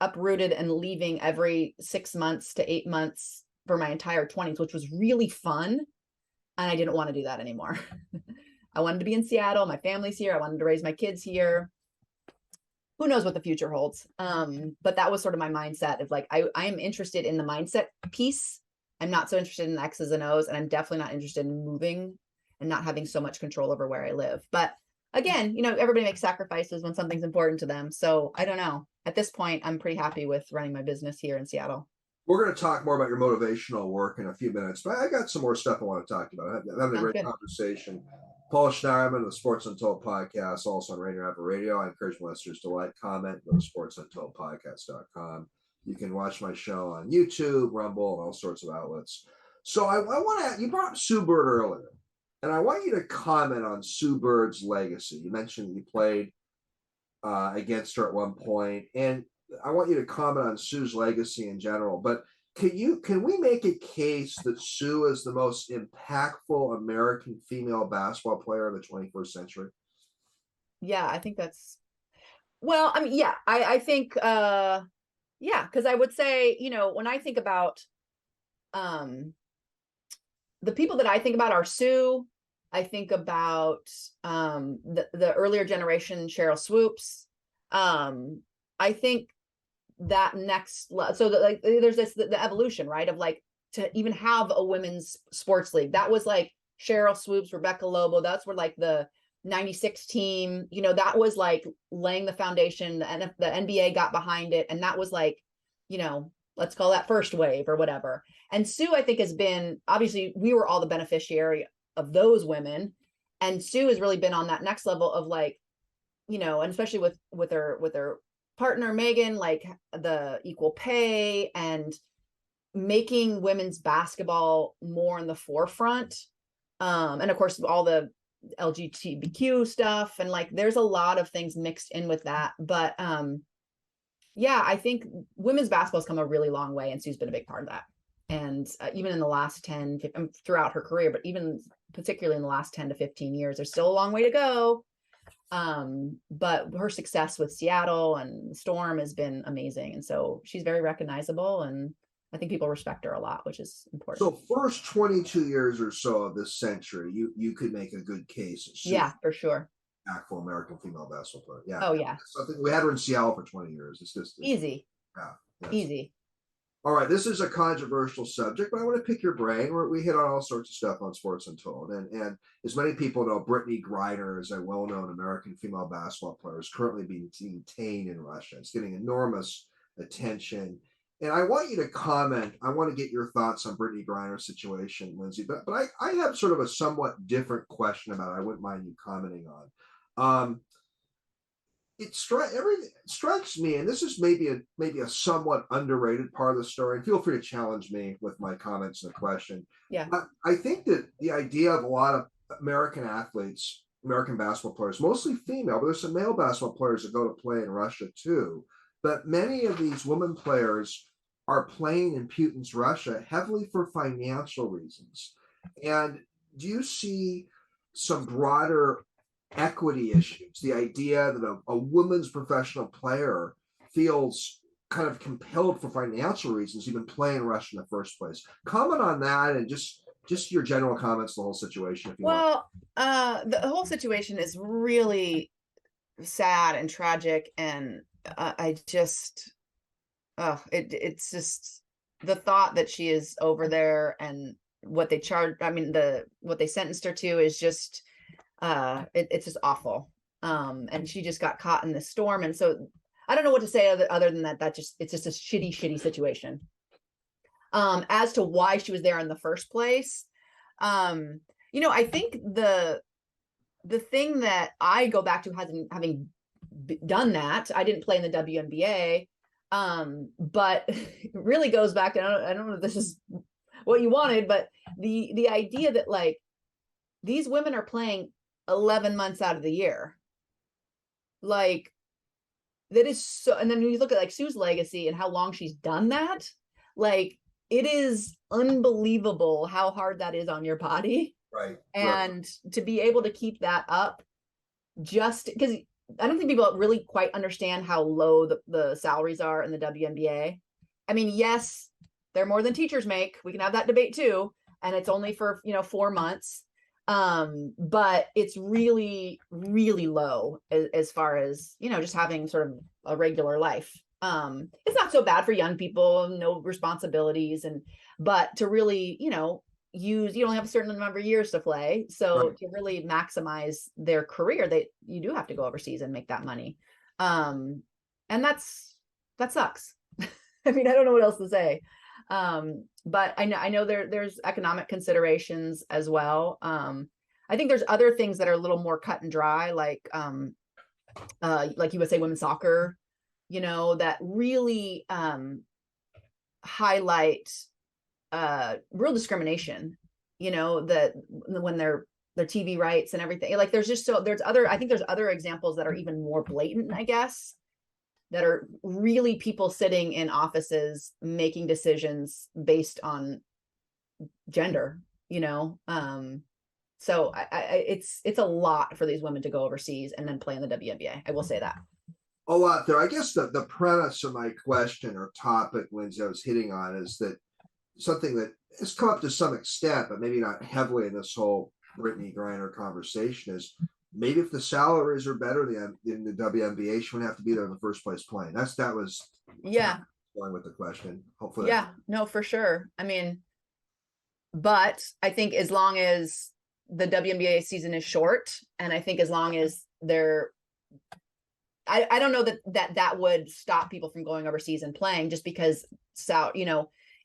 [SPEAKER 1] uprooted and leaving every 6 months to 8 months for my entire 20s, which was really fun. And I didn't want to do that anymore. I wanted to be in Seattle. My family's here. I wanted to raise my kids here. Who knows what the future holds? But that was sort of my mindset of like, I am interested in the mindset piece. I'm not so interested in the X's and O's, and I'm definitely not interested in moving and not having so much control over where I live. But again, everybody makes sacrifices when something's important to them. So I don't know. At this point, I'm pretty happy with running my business here in Seattle.
[SPEAKER 2] We're going to talk more about your motivational work in a few minutes, but I got some more stuff I want to talk about. I'm having a great conversation. Paul Schneiderman of the Sports Untold podcast, also on Radio Rapper Radio. I encourage my listeners to like, comment, go to sportsuntouldpodcast.com. You can watch my show on YouTube, Rumble, and all sorts of outlets. So I want to, you brought up Sue Bird earlier, and I want you to comment on Sue Bird's legacy. You mentioned you played against her at one point, and I want you to comment on Sue's legacy in general. But can we make a case that Sue is the most impactful American female basketball player of the 21st century?
[SPEAKER 1] Yeah, I think that's, well, I mean, yeah, I think, yeah, because I would say, when I think about the people that I think about are Sue. I think about the earlier generation, Cheryl Swoops. I think that next, so that, like, there's the evolution, right, of like to even have a women's sports league. That was like Cheryl Swoops, Rebecca Lobo. That's where like the 96 team, that was like laying the foundation, and the NBA got behind it, and that was like, let's call that first wave or whatever. And Sue, I think, has been, obviously we were all the beneficiary of those women, and Sue has really been on that next level of like, and especially with her partner Megan, like the equal pay and making women's basketball more in the forefront, and of course all the LGBTQ stuff, and like there's a lot of things mixed in with that. But yeah, I think women's basketball has come a really long way, and Sue's been a big part of that. And even in the last 10 throughout her career, but even particularly in the last 10 to 15 years, there's still a long way to go. But her success with Seattle and Storm has been amazing, and so she's very recognizable, and I think people respect her a lot, which is important.
[SPEAKER 2] So first 22 years or so of this century, you could make a good case.
[SPEAKER 1] Yeah, for sure.
[SPEAKER 2] Impactful American female basketball player. Yeah.
[SPEAKER 1] Oh yeah.
[SPEAKER 2] So I think we had her in Seattle for 20 years. It's just
[SPEAKER 1] easy.
[SPEAKER 2] Yeah. Yes.
[SPEAKER 1] Easy.
[SPEAKER 2] All right, this is a controversial subject, but I want to pick your brain. We hit on all sorts of stuff on Sports Untold, and as many people know, Brittany Griner is a well-known American female basketball player, is currently being detained in Russia. It's getting enormous attention, and I want you to comment. I want to get your thoughts on Brittany Griner's situation, Lindsey. But I have sort of a somewhat different question about it. I wouldn't mind you commenting on. It strikes me, and this is maybe a somewhat underrated part of the story, and feel free to challenge me with my comments and the question.
[SPEAKER 1] Yeah.
[SPEAKER 2] But I think that the idea of a lot of American athletes, American basketball players, mostly female, but there's some male basketball players that go to play in Russia too. But many of these women players are playing in Putin's Russia heavily for financial reasons. And do you see some broader equity issues, the idea that a woman's professional player feels kind of compelled for financial reasons even play in Russia in the first place? Comment on that, and just your general comments on the whole situation, if you want.
[SPEAKER 1] The whole situation is really sad and tragic, and I just it's just the thought that she is over there, and what they charged, what they sentenced her to is just it's just awful. And she just got caught in this storm, and so I don't know what to say other than that it's just a shitty situation. As to why she was there in the first place, I think the thing that I go back to, having done that, I didn't play in the WNBA, but it really goes back to, I don't know if this is what you wanted, but the idea that like these women are playing 11 months out of the year, like that is so. And then when you look at like Sue's legacy and how long she's done that, like it is unbelievable how hard that is on your body,
[SPEAKER 2] right?
[SPEAKER 1] And to be able to keep that up, just because I don't think people really quite understand how low the salaries are in the WNBA. I mean, yes, they're more than teachers make, we can have that debate too, and it's only for 4 months, but it's really, really low as far as just having sort of a regular life. It's not so bad for young people, no responsibilities, but to really use, you only have a certain number of years to play, so right. To really maximize their career, you do have to go overseas and make that money, and that sucks. I mean, I don't know what else to say. But I know there's economic considerations as well. I think there's other things that are a little more cut and dry, like USA women's soccer, that really highlight real discrimination, that when their TV rights and everything, like there's other examples that are even more blatant, I guess, that are really people sitting in offices making decisions based on gender, so it's a lot for these women to go overseas and then play in the WNBA. I will say that.
[SPEAKER 2] A lot there. I guess the premise of my question or topic, Lindsey, I was hitting on is that something that has come up to some extent, but maybe not heavily in this whole Brittany Griner conversation, is maybe if the salaries are better in the WNBA, she wouldn't have to be there in the first place playing. That was going with the question. Hopefully,
[SPEAKER 1] no, for sure. I mean, but I think as long as the WNBA season is short, and I think as long as I don't know that would stop people from going overseas and playing, just because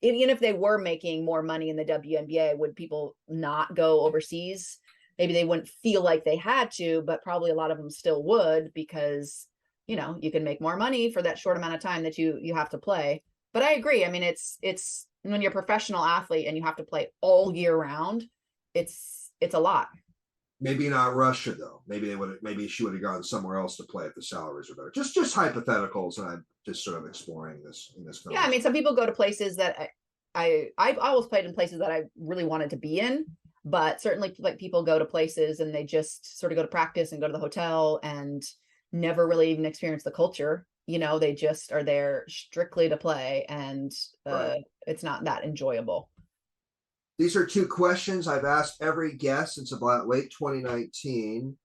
[SPEAKER 1] even if they were making more money in the WNBA, would people not go overseas? Maybe they wouldn't feel like they had to, but probably a lot of them still would, because you can make more money for that short amount of time that you have to play. But I agree. I mean, it's when you're a professional athlete and you have to play all year round, it's a lot.
[SPEAKER 2] Maybe not Russia though. Maybe she would have gone somewhere else to play if the salaries are better. Just hypotheticals, and I'm just sort of exploring this in this.
[SPEAKER 1] Yeah, I mean, some people go to places that I've always played in places that I really wanted to be in, but certainly like people go to places and they just sort of go to practice and go to the hotel and never really even experience the culture. They just are there strictly to play, and right. It's not that enjoyable.
[SPEAKER 2] These are two questions I've asked every guest since about late 2019.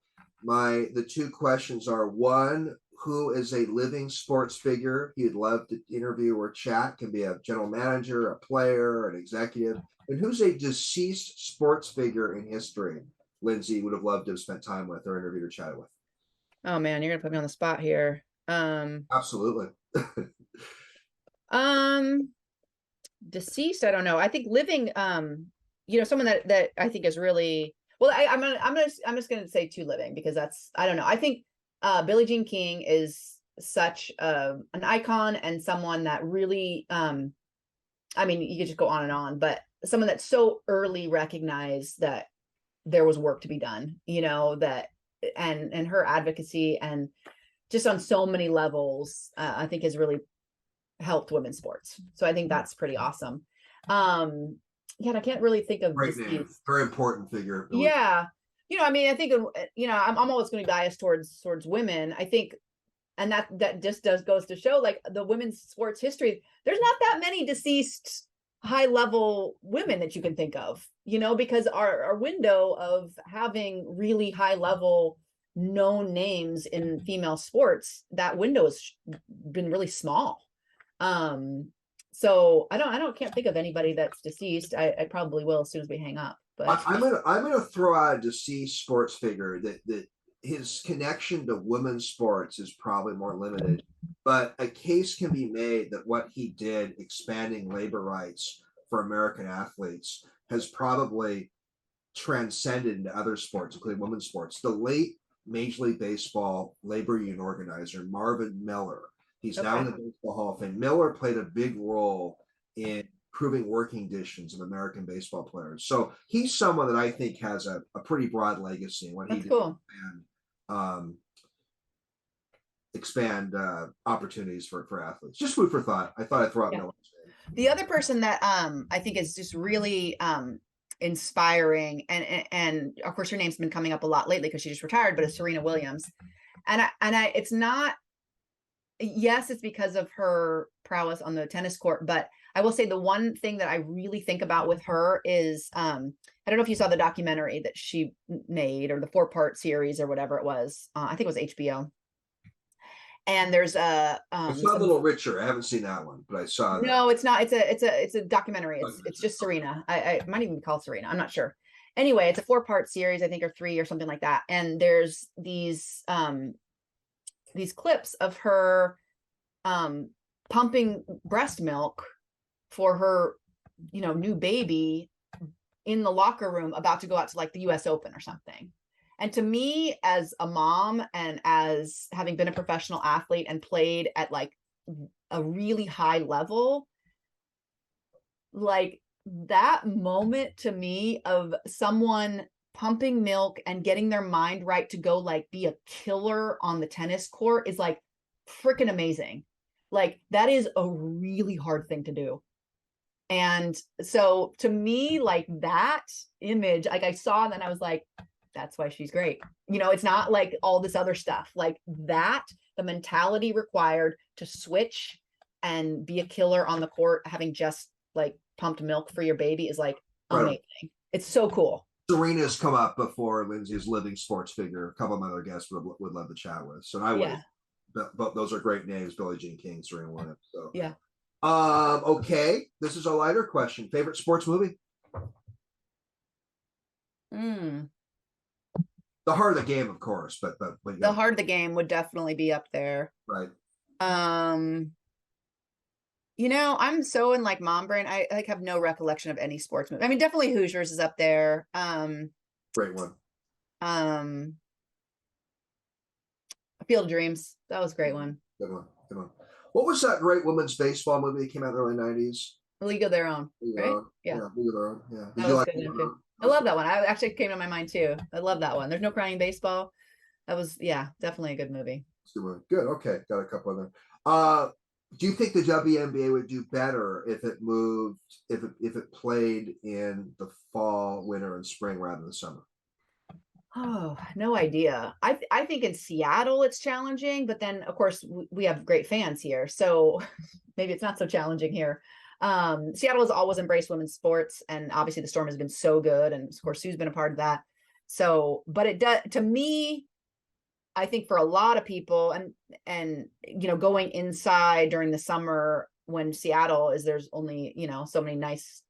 [SPEAKER 2] The two questions are: one, who is a living sports figure you'd love to interview or chat? Can be a general manager, a player, an executive. And who's a deceased sports figure in history Lindsey would have loved to have spent time with or interviewed or chatted with?
[SPEAKER 1] Oh man, you're gonna put me on the spot here.
[SPEAKER 2] Absolutely.
[SPEAKER 1] Deceased, I don't know. I think living, someone that I think is really well. I'm just gonna say two living, because I don't know. I think Billie Jean King is such an icon, and someone that really, I mean, you could just go on and on, but someone that so early recognized that there was work to be done, that and her advocacy, and just on so many levels, I think has really helped women's sports. So I think that's pretty awesome. I can't really think of
[SPEAKER 2] great name. Very important figure.
[SPEAKER 1] Yeah. I mean, I think, I'm always going to be biased towards women. I think, and that just goes to show, like, the women's sports history, there's not that many deceased high level women that you can think of, because our window of having really high level known names in female sports, that window has been really small. So can't think of anybody that's deceased. I probably will as soon as we hang up. But
[SPEAKER 2] I'm gonna throw out a deceased sports figure that his connection to women's sports is probably more limited, but a case can be made that what he did expanding labor rights for American athletes has probably transcended into other sports, including women's sports. The late Major League Baseball labor union organizer Marvin Miller. He's now in the Baseball Hall of Fame. Miller played a big role in improving working conditions of American baseball players. So he's someone that I think has a pretty broad legacy in what he did.
[SPEAKER 1] Cool.
[SPEAKER 2] And expand opportunities for athletes. Just food for thought. I thought I'd throw out Miller.
[SPEAKER 1] The other person that I think is just really inspiring, and of course her name's been coming up a lot lately because she just retired, but it's Serena Williams. And it's not, yes, it's because of her prowess on the tennis court, but I will say the one thing that I really think about with her is, I don't know if you saw the documentary that she made, or the 4-part series or whatever it was. I think it was HBO. And there's
[SPEAKER 2] it's not Little Richer. I haven't seen that one, but I saw that.
[SPEAKER 1] No, it's not. It's a documentary. It's just Serena. I might even be called Serena. I'm not sure. Anyway, it's a 4-part series, I think, or 3 or something like that. And there's these clips of her pumping breast milk for her, new baby in the locker room about to go out to like the US Open or something. And to me, as a mom and as having been a professional athlete and played at like a really high level, like that moment to me of someone pumping milk and getting their mind right to go like be a killer on the tennis court is like freaking amazing. Like that is a really hard thing to do. And so to me, like that image, like I saw and then I was like, that's why she's great. You know, it's not like all this other stuff like that, the mentality required to switch and be a killer on the court, having just like pumped milk for your baby is like amazing. It's so cool.
[SPEAKER 2] Serena's come up before. Lindsey's living sports figure. A couple of my other guests would love to chat with. So I would. But those are great names: Billie Jean King, Serena Williams. So
[SPEAKER 1] yeah.
[SPEAKER 2] Okay, this is a lighter question. Favorite sports movie? The Heart of the Game, of course, but
[SPEAKER 1] The Heart of the Game would definitely be up there.
[SPEAKER 2] Right.
[SPEAKER 1] You know, I'm so in like mom brain. I like have no recollection of any sports movie. I mean, definitely Hoosiers is up there.
[SPEAKER 2] Great one.
[SPEAKER 1] Field of Dreams. That was a great one.
[SPEAKER 2] Good one. Good one. What was that great women's baseball movie that came out in the early 90s?
[SPEAKER 1] League of Their Own. Right? Yeah.
[SPEAKER 2] League of Their Own. Yeah.
[SPEAKER 1] That was good. I love that one. I actually came to my mind too. I love that one. There's No Crying Baseball. That was, yeah, definitely a good movie.
[SPEAKER 2] Good. Okay. Got a couple of them. Do you think the WNBA would do better if it moved, if it played in the fall, winter, and spring rather than the summer?
[SPEAKER 1] Oh, no idea. I think in Seattle it's challenging, but then of course we have great fans here, so maybe it's not so challenging here. Seattle has always embraced women's sports, and obviously the Storm has been so good, and of course Sue's been a part of that. So, but it does, to me, I think for a lot of people, and you know, going inside during the summer when Seattle is, there's only, you know, so many nice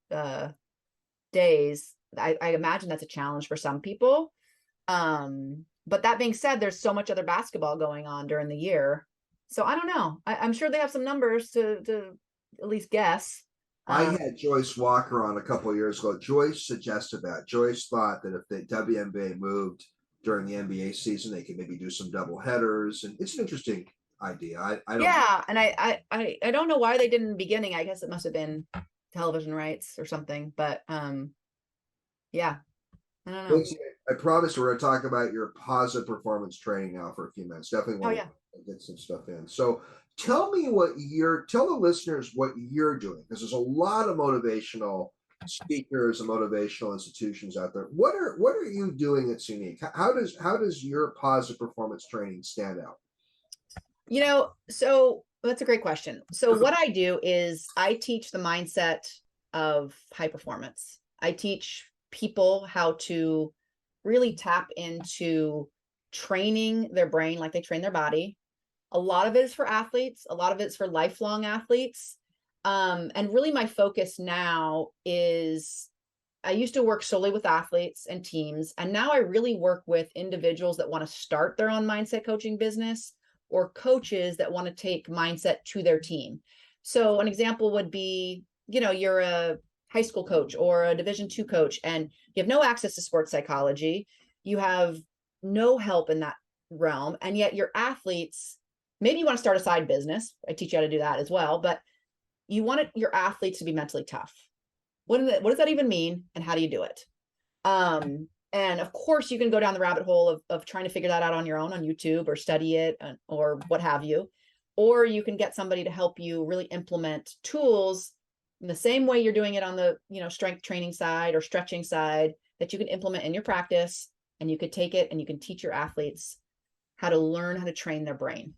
[SPEAKER 1] days. I imagine that's a challenge for some people. But that being said, there's so much other basketball going on during the year. So I don't know. I'm sure they have some numbers to at least guess.
[SPEAKER 2] I had Joyce Walker on a couple of years ago. Joyce suggested that. Joyce thought that if the WNBA moved during the NBA season, they could maybe do some double headers, and it's an interesting idea. I don't.
[SPEAKER 1] Yeah, and I don't know why they did in the beginning. I guess it must have been television rights or something. But yeah, I don't know.
[SPEAKER 2] Lindsey, I promise we're going to talk about your positive performance training now for a few minutes. Definitely want to get some stuff in. So tell the listeners what you're doing, because there's a lot of motivational speakers and motivational institutions out there. What are you doing that's unique? How does your positive performance training stand out?
[SPEAKER 1] You know, so that's a great question. So what I do is I teach the mindset of high performance. I teach people how to really tap into training their brain like they train their body. A lot of it is for athletes. A lot of it's for lifelong athletes. And really my focus now is, I used to work solely with athletes and teams, and now I really work with individuals that want to start their own mindset coaching business, or coaches that want to take mindset to their team. So an example would be, you know, you're a high school coach or a Division II coach, and you have no access to sports psychology. You have no help in that realm. And yet your athletes, maybe you want to start a side business. I teach you how to do that as well, but you want your athletes to be mentally tough. What does that even mean? And how do you do it? And of course you can go down the rabbit hole of trying to figure that out on your own on YouTube, or study it, or what have you. Or you can get somebody to help you really implement tools in the same way you're doing it on the, you know, strength training side or stretching side, that you can implement in your practice, and you could take it and you can teach your athletes how to learn how to train their brain.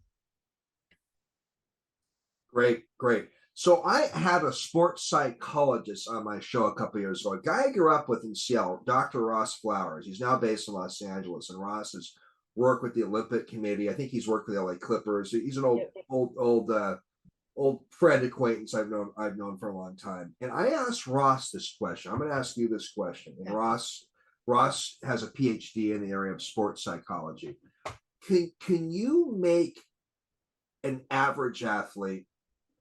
[SPEAKER 2] Great. So I had a sports psychologist on my show a couple of years ago, a guy I grew up with in Seattle, Dr. Ross Flowers. He's now based in Los Angeles, and Ross has worked with the Olympic Committee. I think he's worked with the LA Clippers. He's an old friend acquaintance I've known for a long time. And I asked Ross this question. I'm going to ask you this question. And Ross has a PhD in the area of sports psychology. Can you make an average athlete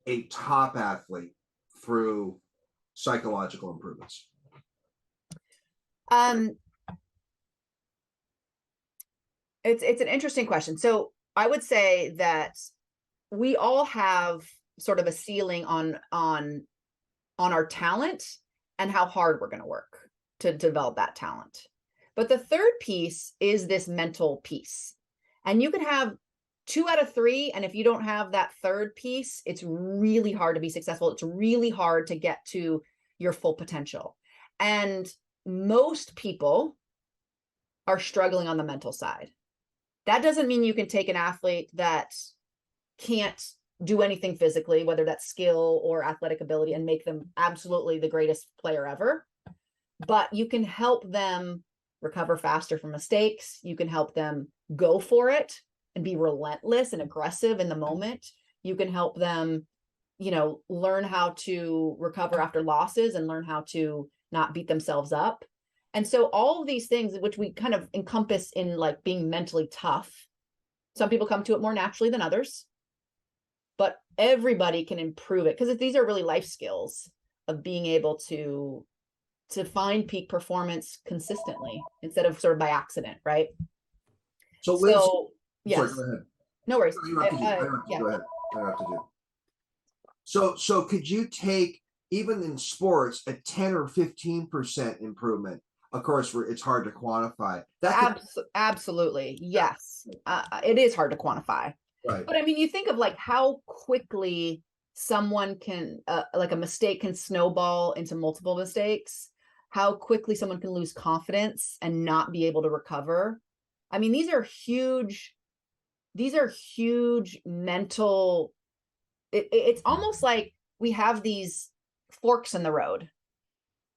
[SPEAKER 2] a top athlete through psychological improvements?
[SPEAKER 1] Um, it's an interesting question. So I would say that we all have sort of a ceiling on our talent and how hard we're going to work to develop that talent. But the third piece is this mental piece. And you could have 2 out of 3. And if you don't have that third piece, it's really hard to be successful. It's really hard to get to your full potential. And most people are struggling on the mental side. That doesn't mean you can take an athlete that can't do anything physically, whether that's skill or athletic ability, and make them absolutely the greatest player ever. But you can help them recover faster from mistakes. You can help them go for it and be relentless and aggressive in the moment. You can help them, learn how to recover after losses and learn how to not beat themselves up. And so all of these things, which we kind of encompass in like being mentally tough, some people come to it more naturally than others, but everybody can improve it because these are really life skills of being able to find peak performance consistently instead of sort of by accident, right?
[SPEAKER 2] So, Lindsey,
[SPEAKER 1] yes,
[SPEAKER 2] sorry, go ahead.
[SPEAKER 1] No worries.
[SPEAKER 2] Go ahead. So could you take, even in sports, a 10 or 15% improvement? Of course, it's hard to quantify.
[SPEAKER 1] Absolutely. Yes. It is hard to quantify.
[SPEAKER 2] Right.
[SPEAKER 1] But I mean, you think of like how quickly someone can, like a mistake can snowball into multiple mistakes, how quickly someone can lose confidence and not be able to recover. I mean, these are huge mental, it's almost like we have these forks in the road.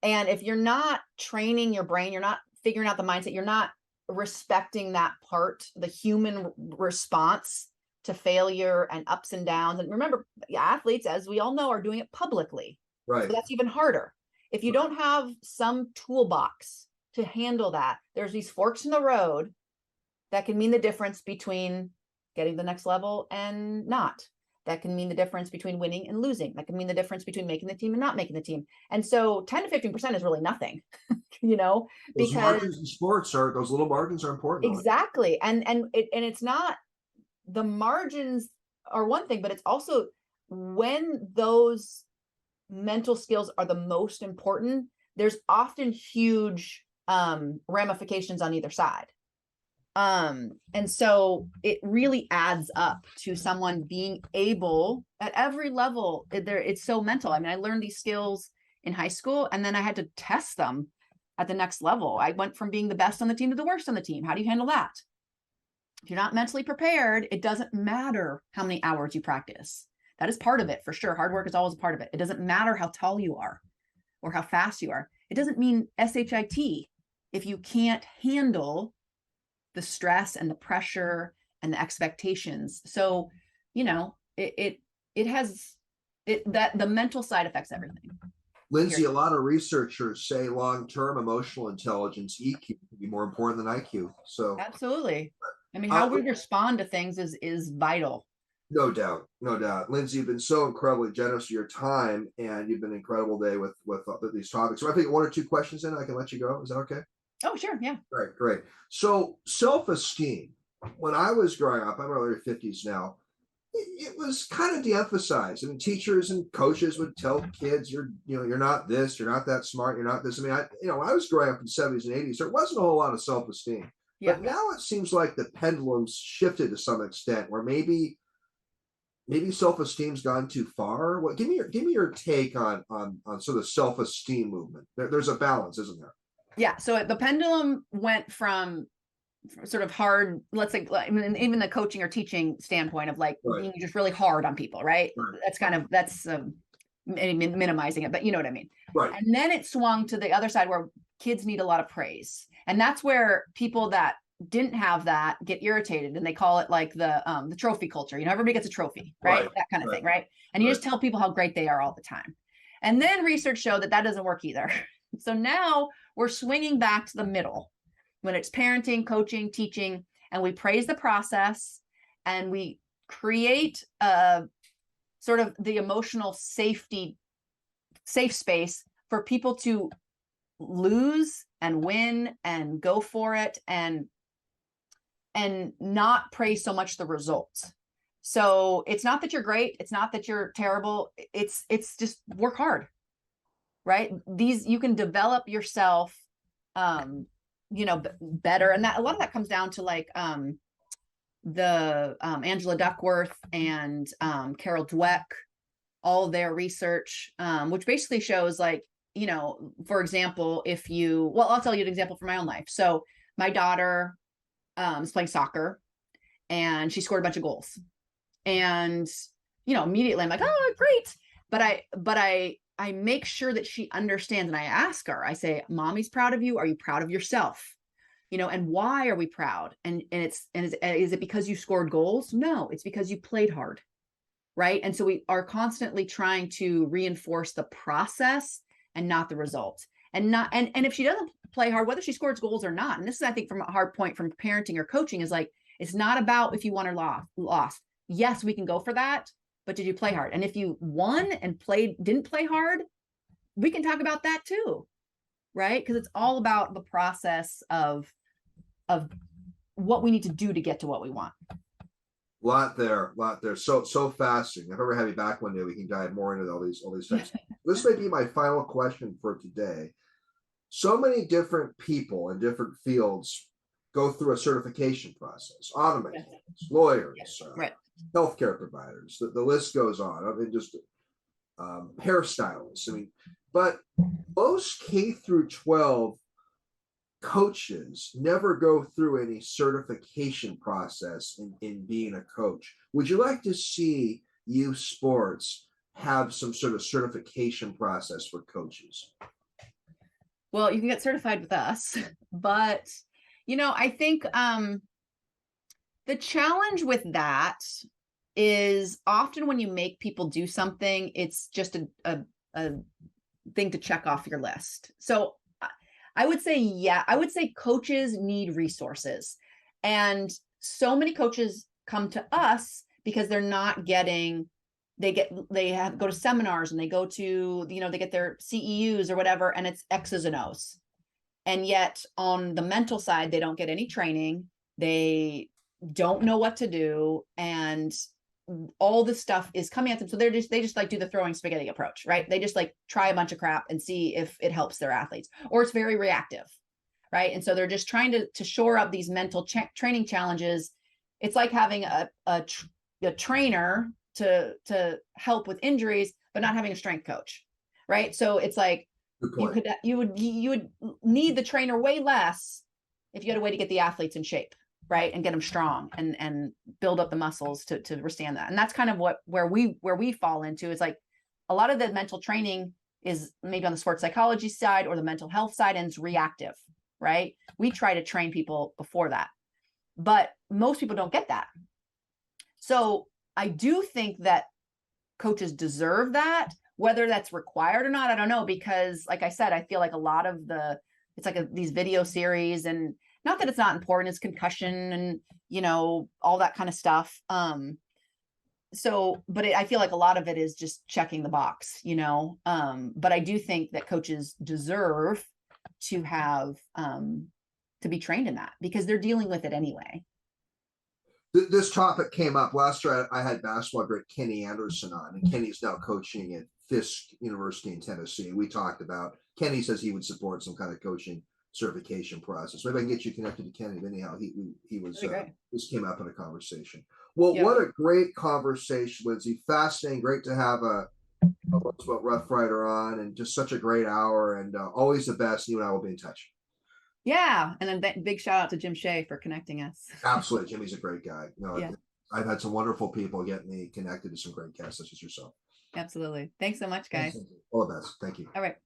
[SPEAKER 1] And if you're not training your brain, you're not figuring out the mindset, you're not respecting that part, the human response to failure and ups and downs. And remember, athletes, as we all know, are doing it publicly.
[SPEAKER 2] Right.
[SPEAKER 1] So that's even harder. If you don't have some toolbox to handle that, there's these forks in the road that can mean the difference between getting the next level and not. That can mean the difference between winning and losing. That can mean the difference between making the team and not making the team. And so 10 to 15% is really nothing,
[SPEAKER 2] those margins in sports those little margins are important.
[SPEAKER 1] Exactly. And it's not, the margins are one thing, but it's also when those mental skills are the most important, there's often huge ramifications on either side. And so it really adds up to someone being able at every level. It's so mental. I mean, I learned these skills in high school and then I had to test them at the next level. I went from being the best on the team to the worst on the team. How do you handle that? If you're not mentally prepared, it doesn't matter how many hours you practice. That is part of it for sure. Hard work is always a part of it. It doesn't matter how tall you are or how fast you are. It doesn't mean SHIT if you can't handle the stress and the pressure and the expectations. So, it has that the mental side affects everything.
[SPEAKER 2] Lindsey, a lot of researchers say long-term emotional intelligence, EQ, can be more important than IQ. So
[SPEAKER 1] absolutely. I mean, how we respond to things is vital.
[SPEAKER 2] No doubt. Lindsey, you've been so incredibly generous with your time, and you've been an incredible day with these topics. So I think 1 or 2 questions in, I can let you go. Is that okay?
[SPEAKER 1] Oh, sure. Yeah.
[SPEAKER 2] Great. So self-esteem, when I was growing up, I'm in my early 50s now, it was kind of de-emphasized. I mean, teachers and coaches would tell kids, you're not this, you're not that smart, you're not this. I mean, when I was growing up in the 70s and 80s, there wasn't a whole lot of self-esteem. Yeah. But now it seems like the pendulum's shifted to some extent, where maybe self-esteem's gone too far. Give me your take on sort of self-esteem movement. There's a balance, isn't there?
[SPEAKER 1] Yeah. So the pendulum went from sort of hard, let's say, even the coaching or teaching standpoint of like being just really hard on people, right? That's minimizing it, but you know what I mean?
[SPEAKER 2] Right.
[SPEAKER 1] And then it swung to the other side where kids need a lot of praise. And that's where people that didn't have that get irritated, and they call it like the trophy culture. Everybody gets a trophy, right? That kind of thing, right? And you just tell people how great they are all the time. And then research showed that doesn't work either. So now we're swinging back to the middle when it's parenting, coaching, teaching, and we praise the process and we create sort of the emotional safe space for people to lose and win and go for it, and not praise so much the results. So it's not that you're great, it's not that you're terrible, it's just work hard, right? You can develop yourself, better. And that, a lot of that comes down to like the Angela Duckworth and Carol Dweck, all their research, which basically shows like, for example, I'll tell you an example from my own life. So my daughter is playing soccer and she scored a bunch of goals. And, immediately I'm like, oh, great. But I make sure that she understands, and I ask her, I say, mommy's proud of you. Are you proud of yourself? And why are we proud? And is it because you scored goals? No, it's because you played hard. Right. And so we are constantly trying to reinforce the process and not the result. And if she doesn't play hard, whether she scores goals or not, and this is, I think, from a hard point from parenting or coaching, is like, it's not about if you won or lost. Yes, we can go for that, but did you play hard? And if you won and didn't play hard, we can talk about that too, right? Because it's all about the process of what we need to do to get to what we want.
[SPEAKER 2] Lot there. So fascinating. If I ever have you back one day, we can dive more into all these things. This may be my final question for today. So many different people in different fields go through a certification process. Automakers, lawyers,
[SPEAKER 1] right.
[SPEAKER 2] Healthcare providers. The list goes on. I mean, just hairstylists. I mean, but most K through 12 coaches never go through any certification process in being a coach. Would you like to see youth sports have some sort of certification process for coaches?
[SPEAKER 1] Well, you can get certified with us, but I think the challenge with that is often when you make people do something, it's just a thing to check off your list. So I would say coaches need resources. And so many coaches come to us because they're not getting, they go to seminars and they go to, they get their CEUs or whatever, and it's X's and O's. And yet on the mental side, they don't get any training. They don't know what to do. And all this stuff is coming at them. So they just like do the throwing spaghetti approach, right? They just like try a bunch of crap and see if it helps their athletes, or it's very reactive, right? And so they're just trying to shore up these mental training challenges. It's like having a trainer to help with injuries, but not having a strength coach, right? So it's like you would need the trainer way less if you had a way to get the athletes in shape, right, and get them strong and build up the muscles to withstand that. And that's kind of where we fall into. It's like a lot of the mental training is maybe on the sports psychology side or the mental health side, and it's reactive, right? We try to train people before that, but most people don't get that. So I do think that coaches deserve that. Whether that's required or not, I don't know, because like I said, I feel like a lot of it's like these video series, and not that it's not important, it's concussion and, all that kind of stuff. I feel like a lot of it is just checking the box, but I do think that coaches deserve to have, to be trained in that because they're dealing with it anyway.
[SPEAKER 2] This topic came up last year. I had basketball great Kenny Anderson on, and Kenny's now coaching at Fisk University in Tennessee. We talked about, Kenny says he would support some kind of coaching certification process. Maybe I can get you connected to Kenny. But anyhow, he was this came up in a conversation. Well, yeah. What a great conversation, Lindsey. Fascinating. Great to have a Roosevelt Rough Rider on, and just such a great hour, and always the best. You and I will be in touch.
[SPEAKER 1] Yeah, and then big shout out to Jim Shea for connecting us.
[SPEAKER 2] Absolutely, Jimmy's a great guy. Yeah. I've had some wonderful people get me connected to some great guests such as yourself.
[SPEAKER 1] Absolutely. Thanks so much, guys.
[SPEAKER 2] All the best. Thank you.
[SPEAKER 1] All right.